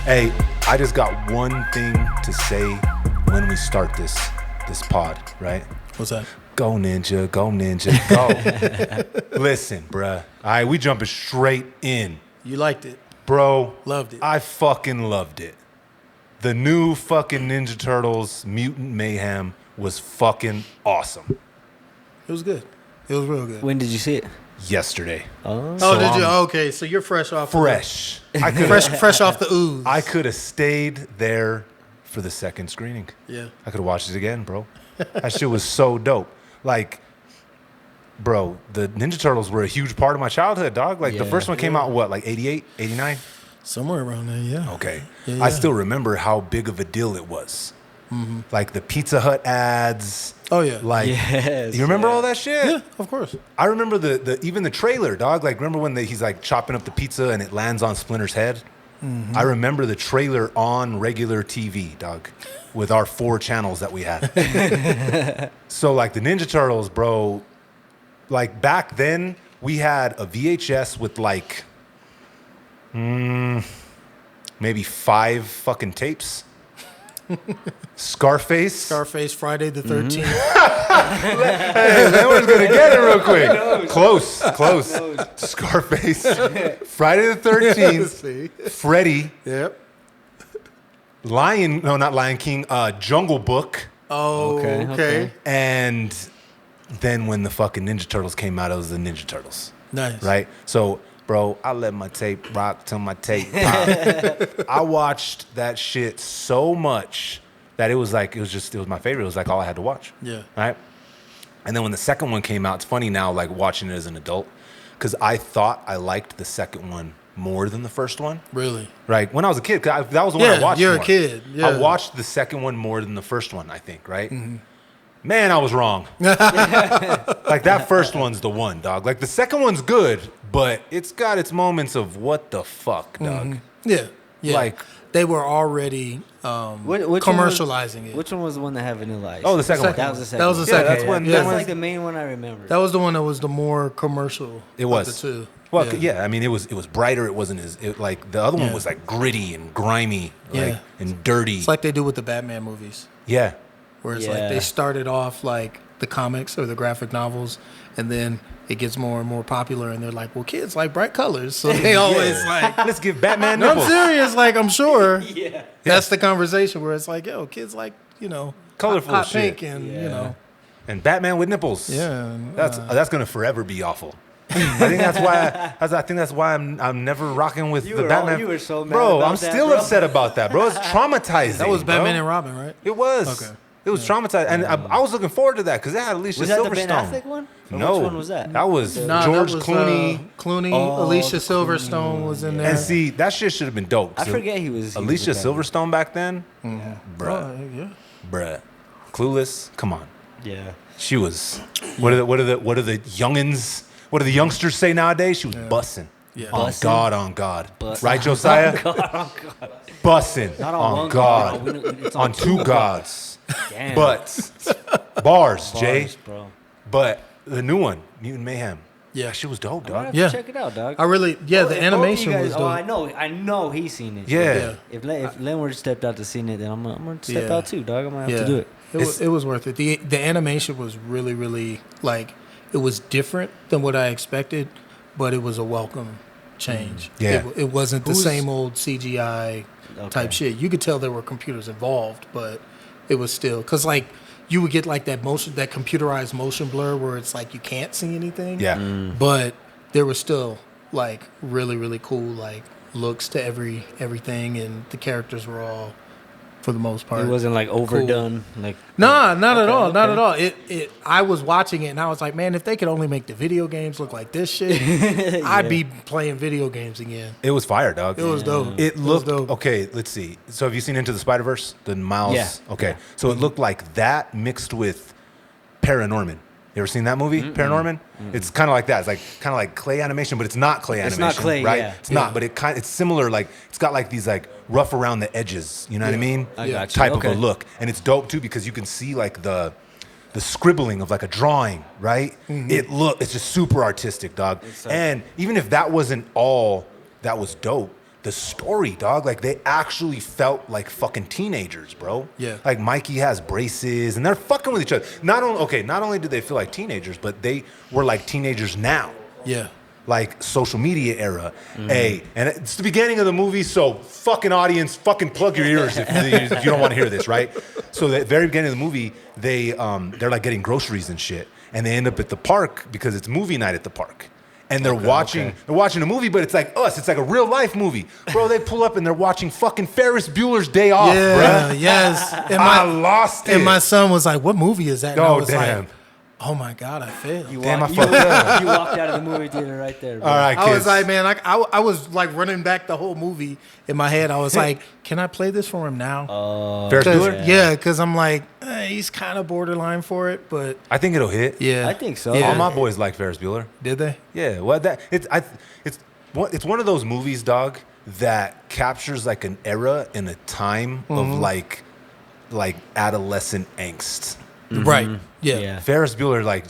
Hey, I just got one thing to say when we start this pod, right? What's that? Go Ninja, go. Listen, bruh. All right, we jumping straight in. You liked it. Bro. Loved it. I fucking loved it. The new fucking Ninja Turtles Mutant Mayhem was fucking awesome. It was good. It was real good. When did you see it? Yesterday. Oh, So did you? Okay, so you're fresh off. Fresh. Fresh off the ooze. I could have stayed there for the second screening. Yeah. I could have watched it again, bro. That shit was so dope. Like, bro, the Ninja Turtles were a huge part of my childhood, dog. Like, the first one came out, what, like 88, 89? Somewhere around there, yeah. Okay. Yeah. I still remember how big of a deal it was. Mm-hmm. Like, the Pizza Hut ads. Oh, yeah. Like, yes, you remember all that shit? Yeah, of course. I remember even the trailer, dog. Like, remember when he's like chopping up the pizza and it lands on Splinter's head? Mm-hmm. I remember the trailer on regular TV, dog, with our 4 channels that we had. So, like, the Ninja Turtles, bro, like, back then, we had a VHS with, like, maybe 5 fucking tapes. Scarface, Friday the 13th. Hey, that one's gonna get it real quick. Close. Scarface, Friday the 13th, See? Freddy, Yep. not Lion King, Jungle Book, Oh, okay. and then when the fucking Ninja Turtles came out, it was the Ninja Turtles, Nice. right? So, bro, I let my tape rock till my tape pop. I watched that shit so much that it was my favorite. It was like all I had to watch. Yeah. Right? And then when the second one came out, it's funny now, like watching it as an adult, because I thought I liked the second one more than the first one. Really? Right? When I was a kid, 'cause that was the one I watched you're more. a kid. Yeah. I watched the second one more than the first one, I think, right? Mm-hmm. Man, I was wrong. Like, that first one's the one, dog. Like, the second one's good, but it's got its moments of what the fuck, dog. Yeah. Yeah. Like, they were already Which commercializing it. Which one was the one that had Vanilla Ice? Oh, the second one. That was the second. That was the one. second. that's one. when- Yeah. That's when- like the main one I remember. That was the one that was the more commercial. It was. Of the two. Well, yeah. I mean, it was brighter. It wasn't like the other one was like gritty and grimy, like, and dirty. It's like they do with the Batman movies, Yeah. where it's like they started off like the comics or the graphic novels, and then it gets more and more popular, and they're like, well, kids like bright colors, so they always like, Let's give Batman no, I'm nipples. serious, like, I'm sure yeah. that's the conversation where it's like, yo, kids like, Colorful hot shit. pink and, And Batman with nipples. Yeah, That's gonna forever be awful. I think that's why I'm never rocking with the Batman. You were so mad bro. about I'm that, still bro. upset about that, bro. It's traumatizing. that was Batman bro. and Robin, right? It was. Okay. It was traumatizing, and I was looking forward to that because it had Alicia Was that the Ben Silverstone. Affleck one? Or No, which one was that? That was Nah, George that was, Clooney. Clooney, Oh, Alicia Clooney. Silverstone was in there. And see, that shit should have been dope. I So forget he was Alicia in that one. Silverstone back then. Yeah. Bruh, yeah. Clueless. Come on, Yeah. she was. What are the youngins? What do the youngsters say nowadays? She was bussing. Yeah. On God. Bussin'. Right, Josiah? Oh, God. Bussing Not on one God. bro. It's On two gods. Damn. But bars, Jay. Bro. But the new one, Mutant Mayhem. Yeah. That shit was dope, I'm gonna dog. have to Yeah. check it out, dog. I really, If the both of you animation guys- was dope. I know he's seen it. Yeah. If Lenward stepped out to see it, then I'm gonna step Yeah. out too, dog. I'm gonna have to do it. It was worth it. The animation was really, really, like, it was different than what I expected, but it was a welcome change. Yeah. It wasn't the same old CGI type Okay. shit. You could tell there were computers involved, but it was still, because, like, you would get, like, that computerized motion blur where it's like you can't see anything. Yeah. But there was still, like, really, really cool, like, looks to everything, and the characters were all, for the most part, It wasn't like overdone. Like Nah, not at Okay, all. Not okay. at all. It. I was watching it and I was like, man, if they could only make the video games look like this shit, I'd be playing video games again. It was fire, dog. It was dope. It looked was dope. okay. Let's see. So have you seen Into the Spider-Verse? The Miles. Yeah. Okay. So it looked like that mixed with Paranorman. You ever seen that movie, Paranorman? It's kind of like that. It's like kind of like clay animation, but it's not clay It's animation, not clay, right? yeah. It's not, but it's similar. Like it's got like these like rough around the edges. You know what I mean? I got you. Type Okay. of a look, and it's dope too because you can see like the scribbling of like a drawing, right? It's just super artistic, dog. And even if that wasn't all that was dope, the story, dog. Like they actually felt like fucking teenagers, bro. Yeah. Like Mikey has braces and they're fucking with each other. Not only did they feel like teenagers, but they were like teenagers now. Yeah. Like social media era. Hey, and it's the beginning of the movie, so fucking audience, fucking plug your ears if you don't want to hear this, right? So the very beginning of the movie, they're like getting groceries and shit, and they end up at the park because it's movie night at the park. And they're watching a movie, but it's like us. It's like a real life movie, bro. They pull up and they're watching fucking Ferris Bueller's Day Off, bro. Yes. And I lost it. And my son was like, "What movie is that?" And I Oh was damn. like, "Oh my God, I failed." Damn, I fucked up. You walked out of the movie theater right there, bro. All right, kids. I was like, man, I was like running back the whole movie in my head. I was like, can I play this for him now? Ferris Bueller? Yeah, because I'm like, he's kind of borderline for it, but I think it'll hit. yeah, I think so. Yeah. All my boys like Ferris Bueller. Did they? Yeah, well, it's one of those movies, dog, that captures like an era and a time of like adolescent angst. Right. Yeah. Ferris Bueller, like,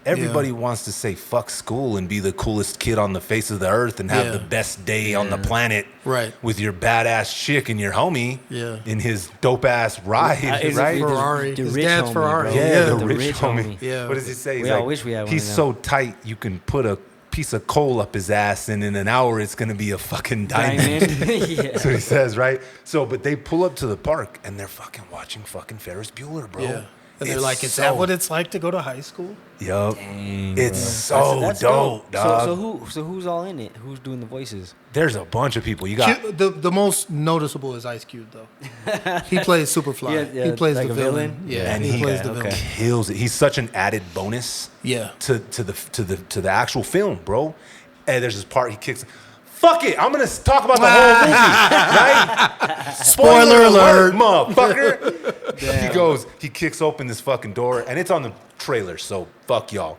everybody wants to say fuck school and be the coolest kid on the face of the earth and have the best day on the planet, Right. with your badass chick and your homie, Yeah. in his dope ass ride, right? Ferrari. The His rich dad's homie, Ferrari. bro. Yeah, the The rich rich homie. homie. Yeah. What does he say? He's We all wish we had one He's of them. so tight you can put a piece of coal up his ass, and in an hour it's gonna be a fucking diamond. Yeah. That's what he says, right? So, but they pull up to the park and they're fucking watching fucking Ferris Bueller, bro. Yeah. And they're It's like, is so- that what it's like to go to high school? Yup. Dang, It's bro. so That's dope, dog. So who's all in it? Who's doing the voices? There's a bunch of people. You got The most noticeable is Ice Cube, though. He plays Superfly. Yeah, He plays like the a villain. villain? Yeah, and he plays the okay. villain. kills it. He's such an added bonus. Yeah. To the actual film, bro. And there's this part he kicks. Fuck it, I'm gonna talk about the whole movie, right? Spoiler alert. Motherfucker. He kicks open this fucking door, and it's on the trailer, so fuck y'all.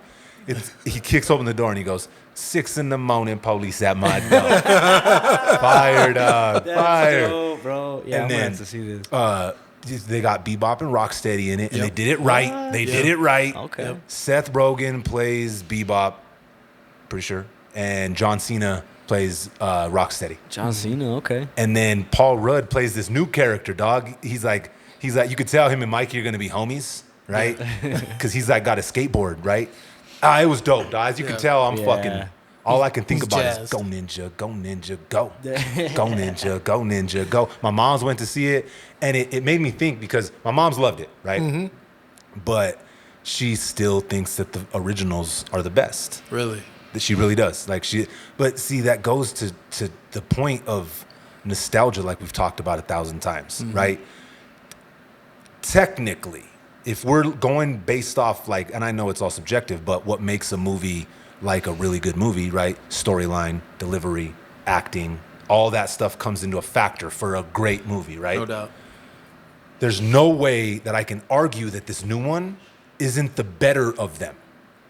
He kicks open the door and he goes, 6 a.m, police at my door. Fire, dog. Fire. So, bro. Yeah, And I'm gonna then, have to see this. They got Bebop and Rocksteady in it, and Yep. they did it right. They did it right. Okay. Seth Rogen plays Bebop, pretty sure, and John Cena plays Rocksteady. John Cena, okay. And then Paul Rudd plays this new character, dog. He's like, you could tell him and Mikey are gonna be homies, right? Because he's like got a skateboard, right? It was dope, dog. As you can tell, I'm fucking. All I can think he's about is jazzed. go ninja, go ninja, go, go ninja, go ninja, go. My mom's went to see it, and it made me think because my mom's loved it, right? But she still thinks that the originals are the best. Really? That she really does. But see, that goes to the point of nostalgia, like we've talked about 1,000 times, right? Technically, if we're going based off and I know it's all subjective, but what makes a movie like a really good movie, right? Storyline, delivery, acting, all that stuff comes into a factor for a great movie, right? No doubt. There's no way that I can argue that this new one isn't the better of them.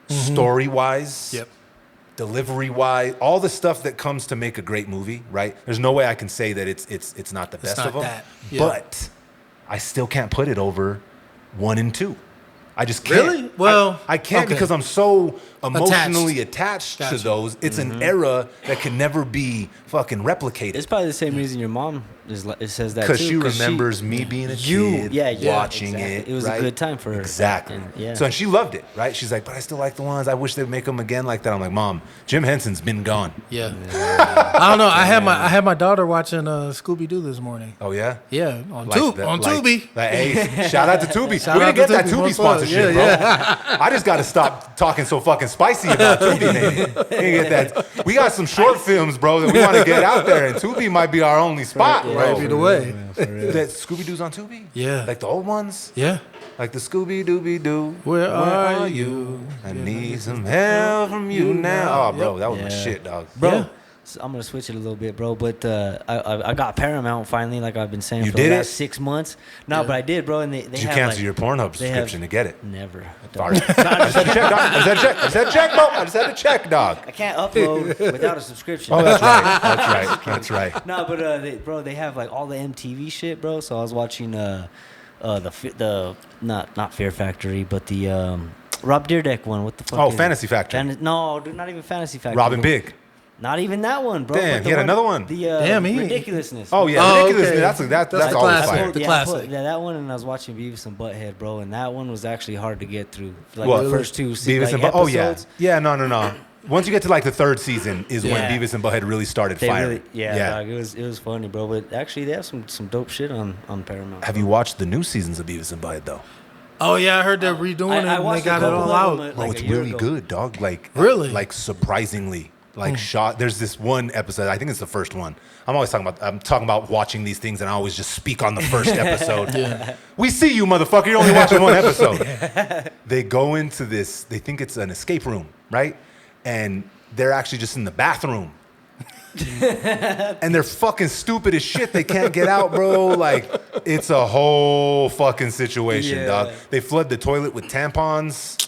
Story-wise, Yep. delivery-wise, all the stuff that comes to make a great movie, right? There's no way I can say that it's not the best not of them. that. Yeah. But I still can't put it over 1 and 2. I just can't. Really? Well, I can't okay. because I'm so emotionally attached to Gotcha. those. It's an era that can never be fucking replicated. It's probably the same reason your mom it says that too. Because she remembers me being a kid, watching exactly. it. It was right? a good time for her. Exactly. And, So and she loved it, right? She's like, but I still like the ones. I wish they'd make them again like that. I'm like, Mom, Jim Henson's been gone. Yeah. I don't know. I had my daughter watching Scooby Doo this morning. Oh yeah. Yeah, on Like Tubi. Hey, shout out to Tubi. Shout We out didn't get to that Tubi. Tubi What's up? sponsorship, bro. Yeah, I just got to stop talking so fucking spicy about Tubi. Man. Didn't get that. We got some short films, bro, that we want to get out there, and Tubi might be our only spot, Yeah, bro. Might be the way. That Scooby Doo's on Tubi? Yeah. Like the old ones? Yeah. Like the Scooby Dooby Doo. Where are you? I need some help from you now. Oh, bro, that was my Yeah. shit, dog. Bro, Yeah. so I'm gonna switch it a little bit, bro. But I got Paramount finally, like I've been saying You for did the it? last 6 months. No, but I did, bro. And they Did you have, cancel like, your Pornhub they have- subscription to get it? Never. Sorry. I just had to check, dog. I just had to check, bro. I just had to check, dog. I can't upload without a subscription. Oh, that's right. That's right. That's right. No, but they have like all the MTV shit, bro. So I was watching the not Fear Factory, but the Rob Dyrdek one. What the fuck? Oh, is Fantasy it? Factory. No, dude, not even Fantasy Factory. Robin Big. Not even that one, bro. Damn, but the he had another one. The Damn, he- ridiculousnly. Oh yeah, Oh, ridiculous. okay. That's That's always classic. fire. The classic. Yeah, that one, and I was watching Beavis and Butthead, bro, and that one was actually hard to get through. Like What? the first two Beavis and episodes. Oh yeah, yeah. No. Once you get to like the third season is when Yeah. Beavis and Butthead really started They firing. really, yeah, dog, it was funny, bro. But actually, they have some dope shit on Paramount. Have you watched the new seasons of Beavis and Butthead though? Oh yeah, I heard they're redoing it. I And they watched got a it couple all of out. them, Bro, like it's a year really ago. good, dog. Like Really? like surprisingly. Like shot. There's this one episode. I think it's the first one. I'm talking about watching these things, and I always just speak on the first episode. We see you, motherfucker. You're only watching one episode. They go into this. They think it's an escape room, right? And they're actually just in the bathroom. And they're fucking stupid as shit. They can't get out, bro. Like it's a whole fucking situation, Yeah. dog. They flood the toilet with tampons.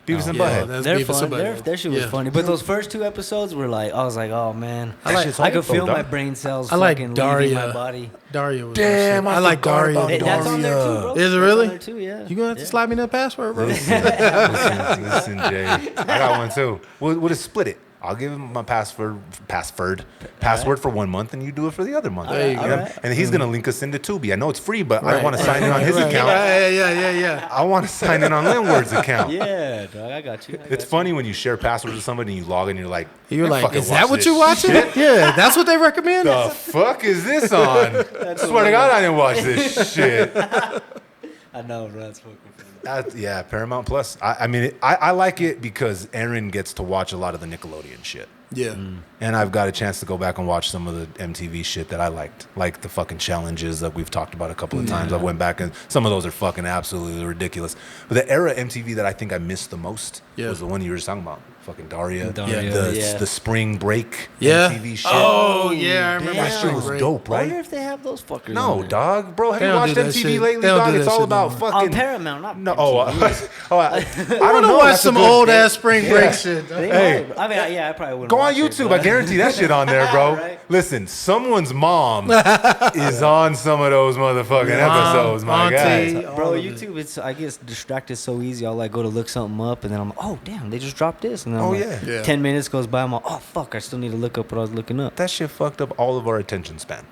Beavis and Yeah, Butthead. that's They're Beavis and fun. Butthead. Their shit was Yeah. funny. But those first two episodes were like, I was like, oh man, That shit's I could old, though, feel my dog. brain cells I like fucking Daria. leaving my body. Daria was Damn, I I like forgot Daria. about That's on there too, bro. Is it That's really? on there too, yeah. You gonna have to slide me that password, bro? Listen, Jay. I got one too. We'll just split it. I'll give him my password for 1 month, and you do it for the other month. There you go. Alright. And he's gonna link us into Tubi. I know it's free, but I don't want to sign in on his account. Yeah. I want to sign in on Linward's account. Yeah, dog, I got you. It's funny when you share passwords with somebody and you log in, you're like, You're "I like, fucking is that watch what this you watching? shit? Yeah, that's what they recommend. The fuck is this on? I swear to God, I didn't watch this shit. I know, bro. That's fucking funny. Yeah, Paramount Plus. I mean, I like it because Aaron gets to watch a lot of the Nickelodeon shit. Yeah. And I've got a chance to go back and watch some of the MTV shit that I liked, like the fucking challenges that we've talked about a couple of times. I went back and some of those are fucking absolutely ridiculous. But the era MTV that I think I missed the most was the one you were just talking about. Fucking Daria. The Spring Break MTV shit. Oh, yeah, I remember that shit was dope, I right? wonder if they have those fuckers. No, on there. dog. Bro, have They you don't watched do that MTV shit. lately, They don't dog? do It's that all shit about no more. fucking... On Paramount, not No, MTV. I don't know. watch That's a some good- old ass spring break shit. Hey. I mean, I probably wouldn't. Go on watch it, YouTube. but- I guarantee that shit on there, bro. Right. Listen, someone's mom is on some of those motherfucking episodes, my auntie, guy. Bro, all of YouTube, I get distracted so easy. I'll like go to look something up, and then I'm like, oh damn, they just dropped this, and then I'm Oh, like, yeah. Yeah. 10 minutes goes by, I'm like, oh fuck, I still need to look up what I was looking up. That shit fucked up all of our attention span.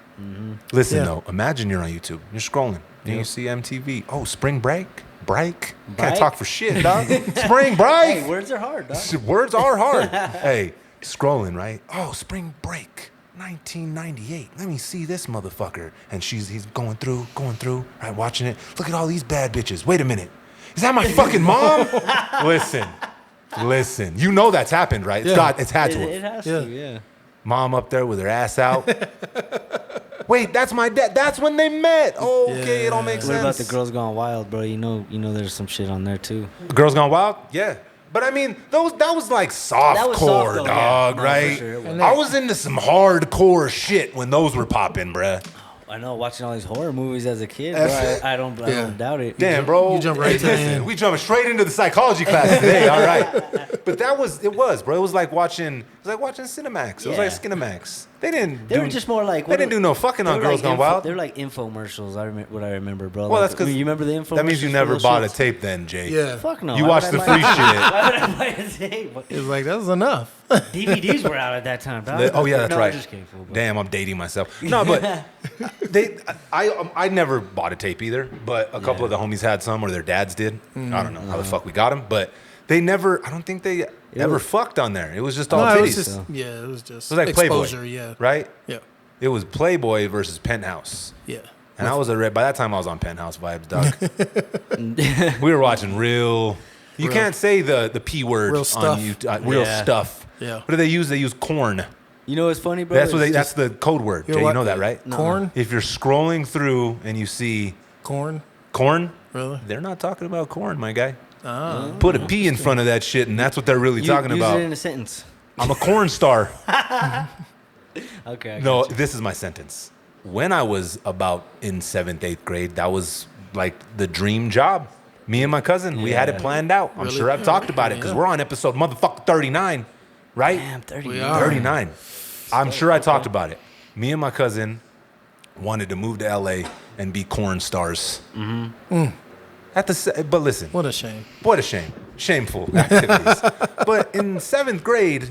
Listen, Yeah. though, imagine you're on YouTube. You're scrolling, and you see MTV. Oh, Spring Break? Break? Can't Break? talk for shit, dog. Spring Break? Hey, words are hard, dog. Words are hard. Hey, scrolling, right? Oh, Spring Break, 1998. Let me see this motherfucker. And he's going through, right, watching it. Look at all these bad bitches. Wait a minute. Is that my fucking mom? Listen. You know that's happened, right? It's had to It have. has to, yeah. Mom up there with her ass out. Wait, that's my dad. That's when they met. Oh, okay, it all makes What sense. about the Girls Gone Wild, bro? You know, there's some shit on there too. Girls Gone Wild? Yeah. But I mean, that was like soft was core, soft, though, dog, yeah. No, for right? sure it was. I was into some hardcore shit when those were popping, bruh. I know, watching all these horror movies as a kid, bro, I don't doubt it. Damn, bro. you jump right to the end. We jumping straight into the psychology class today, all right. But it was, bro. It was like watching Cinemax. It was like Skinemax. They were just more like They didn't do no fucking on Girls Gone Wild. They're like infomercials. I remember, bro. Well, like, that's because you remember the infomercials. that means you for never those bought a shits? tape then, Jay. Yeah. Fuck no. You Why watched would the I buy- free shit. Why would I buy a tape? It was like, that was enough. DVDs were out at that time, dog. Oh yeah, that's No, right. I'm just kidding, fool, bro. Damn, I'm dating myself. No, but I never bought a tape either. But a couple of the homies had some, or their dads did. I don't know how the fuck we got them, but they never. I don't think they ever fucked on there. It was just all No, titties. it was just, it was just It was like Playboy, exposure, yeah. right? Yeah. It was Playboy versus Penthouse. Yeah. And I was by that time I was on Penthouse vibes, dog. We were watching real. You can't say the P word Real on stuff. YouTube. Real Yeah. stuff. Yeah. What do they use? They use corn. You know what's funny, bro? That's what It's that's the code word. Jay, you what? know that, right? Corn? If you're scrolling through and you see Corn? corn, Really? they're not talking about corn, my guy. Ah. Put a P in front of that shit, and that's what they're really talking use about. it in a sentence. I'm a corn star. Okay. I No, got you. this is my sentence. When I was about in 7th, 8th grade, that was like the dream job. Me and my cousin, we had it Yeah. planned out. I'm Really? sure I've talked about it because we're on episode motherfucker 39, right? Damn, 30. We are. 39. I'm sure I talked about it. Me and my cousin wanted to move to LA and be corn stars. But listen, What a shame. what a shame. Shameful activities. But in 7th grade,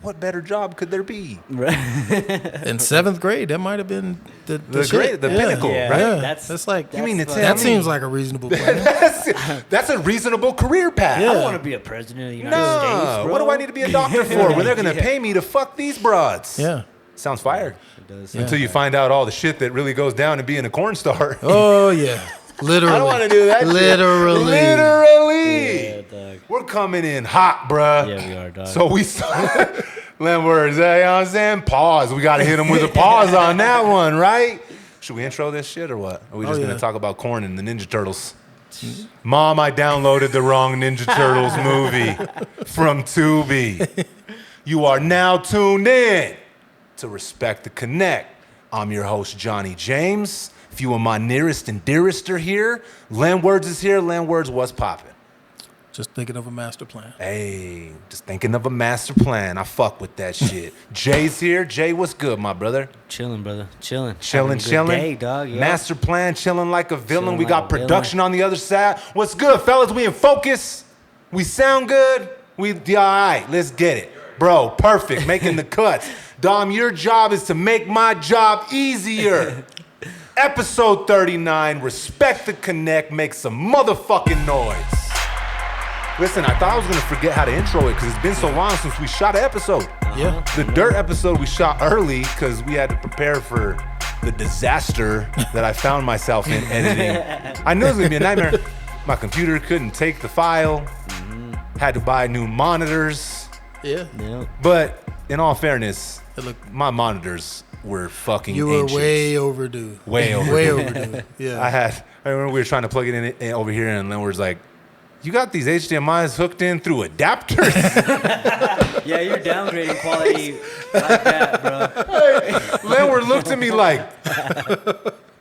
what better job could there be? Right. In 7th grade, that might have been the pinnacle, Yeah, right? That's like, You mean to tell that me- seems like a reasonable plan. That's a reasonable career path. I want to be a president of the United States, bro. What do I need to be a doctor for when they're going to pay me to fuck these broads? Yeah. Sounds fire. It does. Until you find out all the shit that really goes down in being a corn star. Oh, yeah. Literally. I don't want to do that shit. Literally. Literally. Yeah, dog. We're coming in hot, bruh. Yeah, we are, dog. So we Landwords, you know what I'm saying? Pause. We got to hit him with a pause on that one, right? Should we intro this shit or what? Are we just going to talk about corn and the Ninja Turtles? Mom, I downloaded the wrong Ninja Turtles movie from Tubi. You are now tuned in to Respect the Connect. I'm your host, Johnny James. A few of my nearest and dearest are here. Landwords is here. Landwords, what's poppin'? Just thinking of a master plan. Hey, just thinking of a master plan. I fuck with that shit. Jay's here. Jay, what's good, my brother? Chilling, brother. Chilling. Chilling, Having a good chilling. Day, dog. Yeah. Master plan, chilling like a villain. Chilling We like got a villain. production on the other side. What's good, fellas? We in focus. We sound good. We all right. Let's get it, bro. Perfect. Making the cuts. Dom, your job is to make my job easier. Episode 39. Respect the Connect. Make some motherfucking noise. Listen, I thought I was gonna forget how to intro it because it's been so long since we shot an episode. Yeah. The Dirt episode we shot early because we had to prepare for the disaster that I found myself in editing. I knew it was gonna be a nightmare. My computer couldn't take the file. Had to buy new monitors. Yeah. Yeah. But in all fairness, It looked- my monitors were fucking You were ancient. way overdue. Way overdue. Way overdue. Yeah. I remember we were trying to plug it in over here and Landward's like, you got these HDMIs hooked in through adapters? Yeah, you're downgrading quality like that, bro. Landward looked at me like,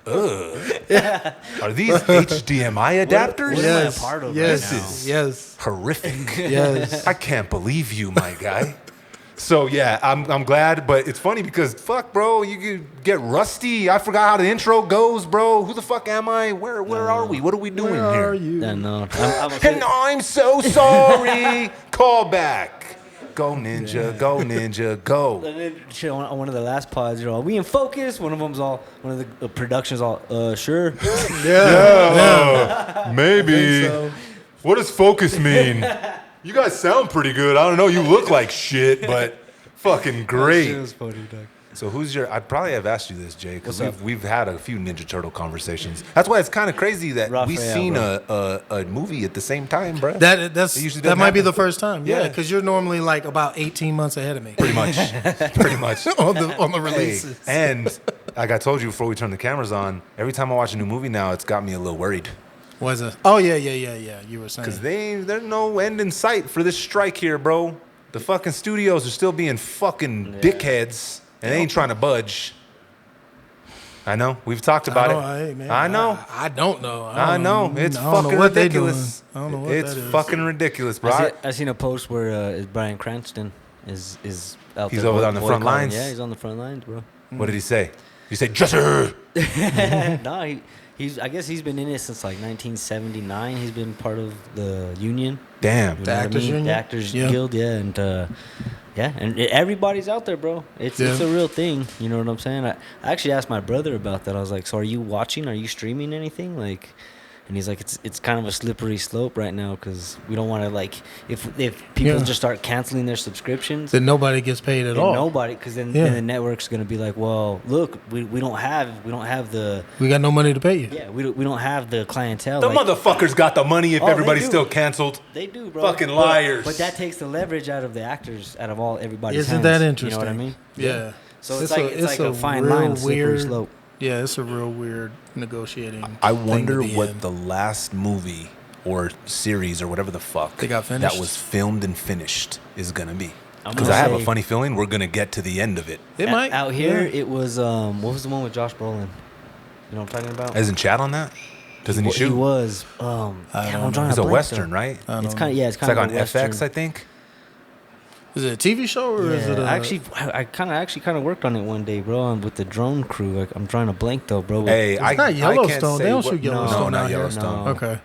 ugh. Are these HDMI adapters? What am I a part of yes. right now? This is Yes. horrific. Yes. I can't believe you, my guy. So yeah, I'm glad, but it's funny because fuck, bro, you could get rusty. I forgot how the intro goes, bro. Who the fuck am I? Where are we? What are we doing Where here? are you? Yeah, no. And I'm so sorry. Call back. Go ninja, go ninja, go. Shit, on one of the last pods, are we in focus? One of the productions all, sure. Maybe. So, What does focus mean? You guys sound pretty good. I don't know. You look like shit, but fucking great. Funny, dog. So who's your? I probably have asked you this, Jay, because What's up? we've had a few Ninja Turtle conversations. That's why it's kind of crazy that we've Raphael, seen bro. a movie at the same time, bro. that It usually that doesn't might be happen. the first time. Yeah, Yeah. because you're normally like about 18 months ahead of me Pretty much, pretty much. on the Hey, releases. and like I told you before we turned the cameras on, every time I watch a new movie now, it's got me a little worried Was it? Oh yeah. You were saying. because there's no end in sight for this strike here, bro. The fucking studios are still being fucking dickheads, and they ain't trying to budge. I know. We've talked about it. Man, I know. I don't know. I know. It's I don't know fucking what they ridiculous. doing. I don't know what It's that is. fucking ridiculous, bro. I seen a post where Bryan Cranston is out He's there over on the front boycotting. lines? Yeah, he's on the front lines, bro. What did he say? He said, Jesse! No, he's. I guess he's been in it since like 1979. He's been part of the union. Damn. You The know what I Actors mean? Union? The Actors Yeah. Guild, yeah, and everybody's out there, bro. It's a real thing. You know what I'm saying? I actually asked my brother about that. I was like, "So are you watching? Are you streaming anything?" Like, and he's like, "It's kind of a slippery slope right now because we don't want to like if people Yeah. just start canceling their subscriptions." Then nobody gets paid at all. Nobody, because then Yeah. the network's gonna be like, well, look, we don't have the We got no money to pay you. we don't have the clientele. The like, motherfuckers got the money if Oh, they everybody's do. still canceled. They do, bro. Fucking But- liars. But that takes the leverage out of the actors, out of all everybody's Isn't hands. that You interesting? know what I mean? Yeah. So it's like a fine real line, slippery slope. Yeah, it's a real weird negotiating. I thing wonder to be what in. the last movie or series or whatever the fuck They got that finished? was filmed and finished is going to be. I'm Because gonna I have a say- funny feeling we're going to get to the end of it. It might Out here, yeah. it was what was the one with Josh Brolin? You know what I'm talking about? Isn't Chad on that? Doesn't he He shoot? was. I Damn, don't I'm know. drawing It's a blank, Western, though. right? I It's don't kind of know. It's like of on a Western. FX, I think. Is it a TV show or is it a? I kind of worked on it one day, bro, with the drone crew. I'm drawing a blank though, bro. Hey, It's I not can't Yellowstone. say They don't what- shoot No, Yellowstone not out here. Yellowstone. No. Okay.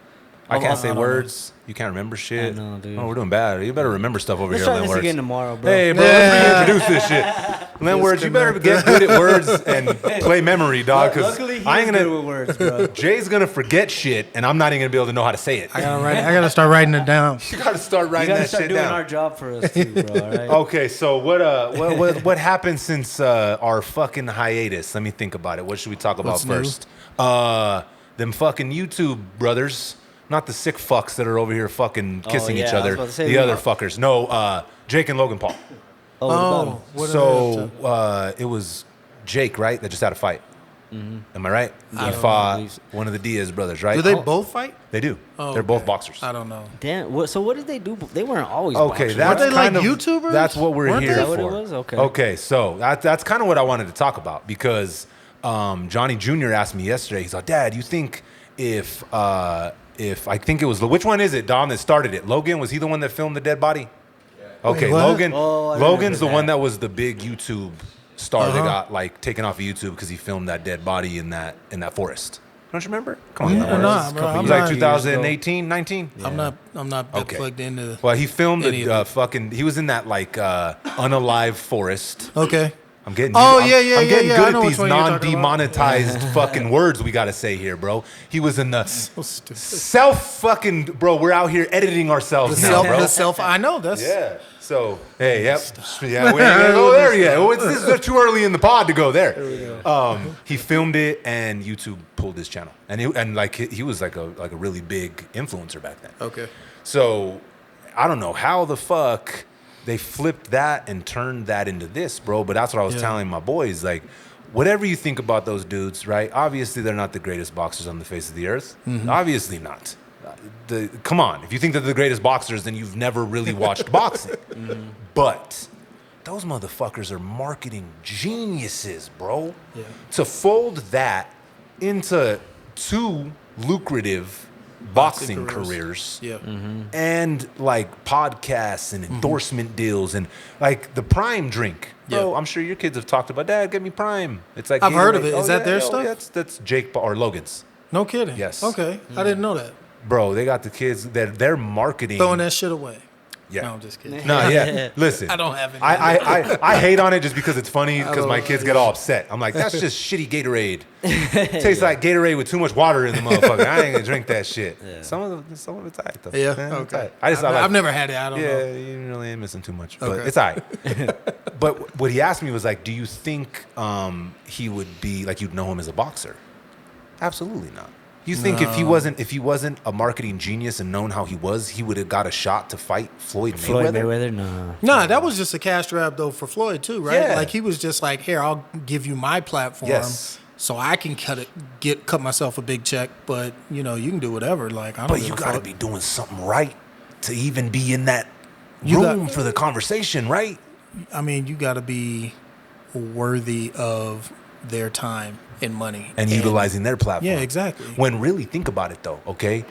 I can't say don't know. words. You can't remember shit. I know, dude. Oh, we're doing bad. You better remember stuff over Let's here, try this Len again Words. tomorrow, bro. Hey, bro, let's reintroduce this shit. Len Words, you better get good at words and play memory, dog. Because Luckily, I he's ain't gonna. good with words, bro. Jay's gonna forget shit, and I'm not even gonna be able to know how to say it. I gotta start writing it down. You gotta start You writing gotta that start shit doing down. our job for us too, bro. All right. Okay, so what happened since our fucking hiatus? Let me think about it. What should we talk about What's new? first? Them fucking YouTube brothers, not the sick fucks that are over here fucking kissing yeah, each I was other. about to say, The other fuckers. No, Jake and Logan Paul. Oh, what about him? What are they up to? So it was Jake, right? That just had a fight. Am I right? He don't fought know. one of the Diaz brothers, right? Do they both fight? They do. Oh, They're both okay. boxers. I don't know. Damn. So what did they do? They weren't always. Okay, boxers. that's Weren't they like kind of YouTubers? That's what we're Weren't here they? Is that for. what it was? Okay. Okay, so that's kind of what I wanted to talk about because Johnny Jr. asked me yesterday. He's like, "Dad, you think if I think it was which one is it, Dom, that started it? Logan, was he the one that filmed the dead body? Okay, Wait, what? Logan. Oh, I Logan's the remember one that. that was the big YouTube star that Uh-huh. got like taken off of YouTube because he filmed that dead body in that forest. Don't you remember? Come on, Yeah, man. nah, It bro, I'm was like not- 2018, 19. I'm not Okay. plugged into. Well, he filmed Any of it. fucking. He was in that like unalive forest. Okay. I'm getting. Oh, I'm, yeah, yeah, I'm yeah, getting yeah, I good know at which these one you're talking about. non-demonetized fucking words we gotta say here, bro. He was in the So stupid. self fucking bro. We're out here editing ourselves now, bro. The self. I know that's. Yeah. So hey, yep. Yeah, we ain't gonna go there yet. Oh, this is too early in the pod to go there. He filmed it, and YouTube pulled his channel, and he was like a really big influencer back then. Okay. So I don't know how the fuck they flipped that and turned that into this, bro. But that's what I was Yeah. telling my boys. Like, whatever you think about those dudes, right? Obviously, they're not the greatest boxers on the face of the earth. Obviously not. Come on. If you think they're the greatest boxers, then you've never really watched boxing. But those motherfuckers are marketing geniuses, bro. Yeah. To fold that into two lucrative boxing careers Yeah. and like podcasts and endorsement deals and like the Prime drink. Bro, Yeah. I'm sure your kids have talked about, Dad, get me Prime. It's like I've heard of Gatorade. it. Is that their stuff? That's Jake or Logan's. No kidding. Yes. Okay. I didn't know that. Bro, they got the kids that they're marketing. Throwing that shit away. Yeah. No, I'm just kidding. No, yeah. Listen, I don't have any. I hate on it just because it's funny because my kids get all upset. I'm like, that's just shitty Gatorade. Tastes like Gatorade with too much water in the motherfucker. I ain't gonna drink that shit. Some of it's alright though. Yeah. It's Okay. aight. I just I like, I've never had it. I don't yeah, know. you really ain't missing too much, but Okay. it's alright. But what he asked me was like, do you think he would be like you'd know him as a boxer? Absolutely not. You think if he wasn't a marketing genius and known how he was, he would have got a shot to fight Floyd Mayweather? Floyd Mayweather, no. Nah, that was just a cash grab though for Floyd too, right? Yeah. Like he was just like, here, I'll give you my platform, Yes. so I can cut myself a big check, but you know, you can do whatever. Like I don't. But give you a got to fuck. be doing something right to even be in that You got- room for the conversation, right? I mean, you got to be worthy of their time and money And utilizing their platform. Yeah, exactly. When really think about it, though, okay,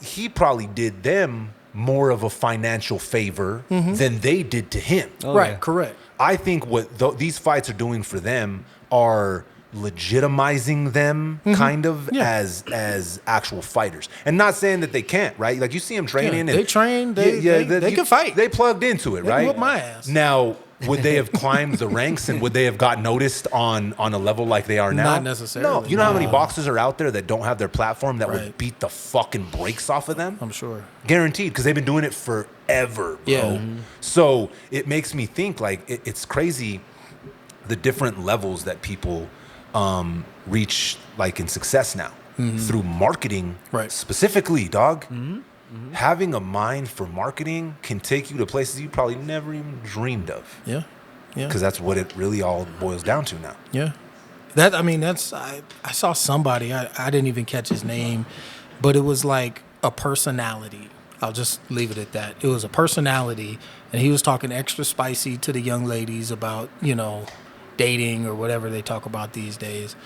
he probably did them more of a financial favor than they did to him. Oh, right, yeah. correct. I think what these fights are doing for them are legitimizing them kind of Yeah. as actual fighters, and not saying that they can't, right? Like you see them training, they and train, they can fight. They plugged into it, They can right? whoop my ass. Now, would they have climbed the ranks and would they have got noticed on a level like they are now? Not necessarily, No. You know how many no. boxers are out there that don't have their platform that would Right. beat the fucking brakes off of them? I'm sure. Guaranteed, because they've been doing it forever, bro. Yeah. So it makes me think like it's crazy the different levels that people reach like in success now through marketing, Right. specifically, dog. Having a mind for marketing can take you to places you probably never even dreamed of, Yeah, yeah, because that's what it really all boils down to now. yeah. I saw somebody. I didn't even catch his name, but it was like a personality. I'll just leave it at that. It was a personality, and he was talking extra spicy to the young ladies about, you know, dating or whatever they talk about these days.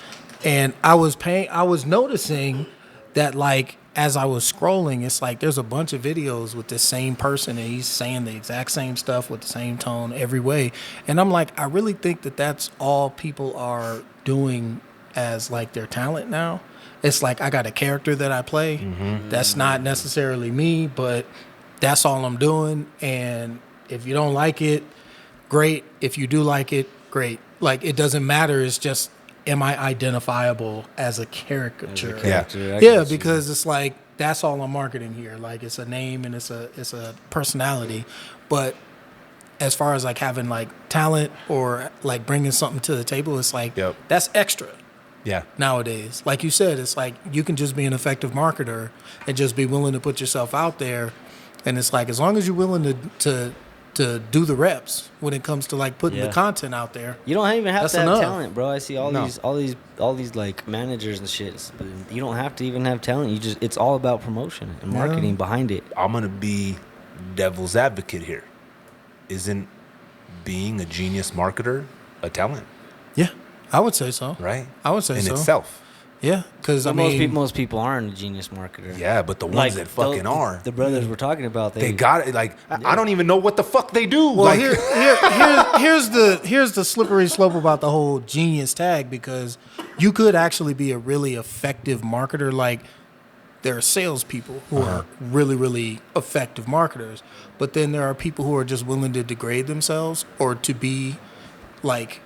And I was noticing that, like, as I was scrolling, it's like there's a bunch of videos with the same person, and he's saying the exact same stuff with the same tone every way. And I'm like, I really think that that's all people are doing as like their talent now. It's like I got a character that I play. That's not necessarily me, but that's all I'm doing. And if you don't like it, great. If you do like it, great. Like, it doesn't matter. It's just, am I identifiable as a caricature? Yeah, because it's like, that's all I'm marketing here. Like, it's a name and it's a personality. But as far as like having like talent or like bringing something to the table, it's like, that's extra. Yeah. Nowadays, like you said, it's like you can just be an effective marketer and just be willing to put yourself out there. And it's like, as long as you're willing to do the reps when it comes to like putting the content out there, you don't even have to have enough. talent, bro. I see all these like managers and shit. You don't have to even have talent. It's all about promotion and marketing behind it. I'm gonna be devil's advocate here. Isn't being a genius marketer a talent? Yeah, I would say so. Right? I would say in so. itself. Yeah, because I mean, most people aren't a genius marketer. Yeah, but the ones that fucking are. The brothers we're talking about, they got it. Like, I don't even know what the fuck they do. Well, like, here's the slippery slope about the whole genius tag, because you could actually be a really effective marketer. Like, there are salespeople who are really, really effective marketers, but then there are people who are just willing to degrade themselves or to be like,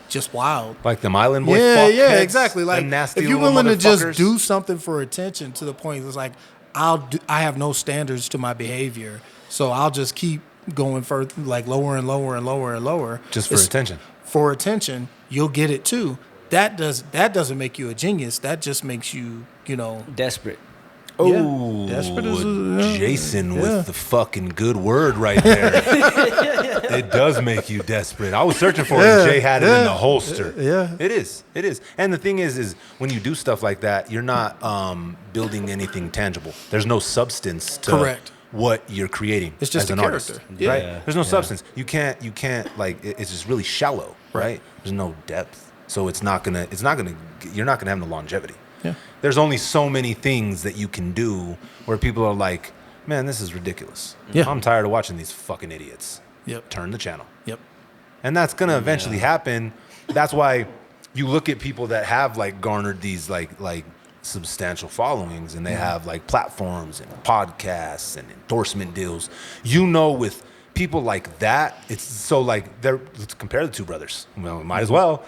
just wild. Like them Island Boy yeah, exactly. Like, nasty if you're willing to just motherfuckers. do something for attention to the point it's like, I have no standards to my behavior, so I'll just keep going further, like lower and lower and lower and lower. Just for attention. For attention, you'll get it too. That doesn't make you a genius. That just makes you, desperate. Oh, desperate is Jason with the fucking good word right there. It does make you desperate. I was searching for it, and Jay had it in the holster. Yeah. It is. And the thing is when you do stuff like that, you're not building anything tangible. There's no substance to what you're creating. It's just as a an character. artist, right? There's no substance. You can't like, it's just really shallow, right? There's no depth. So you're not gonna have no longevity. Yeah. There's only so many things that you can do where people are like, man, this is ridiculous. Yeah. I'm tired of watching these fucking idiots. Yep. Turn the channel. Yep. And that's going to eventually happen. That's why you look at people that have like garnered these like substantial followings, and they have like platforms and podcasts and endorsement deals. With people like that, it's so like let's compare the two brothers. Well, we might as well.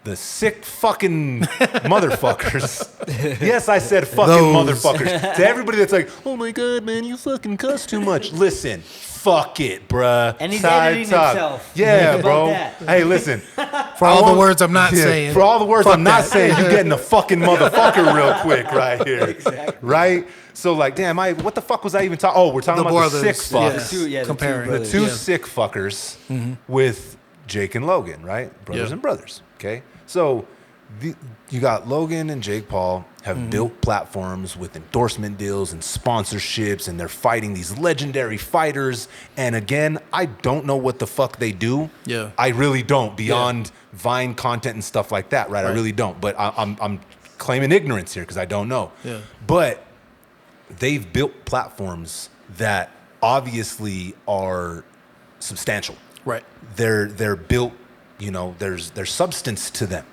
The sick fucking motherfuckers. Yes, I said fucking motherfuckers. To everybody that's like, oh my God, man, you fucking cuss too much. Listen, fuck it, bruh. And he's editing himself. Yeah, bro. Hey, listen. For all the words I'm not saying. For all the words I'm not saying, you getting a fucking motherfucker real quick right here. Exactly. Right? So like, damn, what the fuck was I even talking? Oh, we're talking about the sick fucks. The two sick fuckers with Jake and Logan, right? Brothers and brothers. Okay. So you got Logan and Jake Paul have built platforms with endorsement deals and sponsorships, and they're fighting these legendary fighters. And again, I don't know what the fuck they do. Yeah. I really don't, beyond Vine content and stuff like that, right? I really don't. But I'm claiming ignorance here because I don't know. Yeah. But they've built platforms that obviously are substantial. Right. They're built, there's substance to them,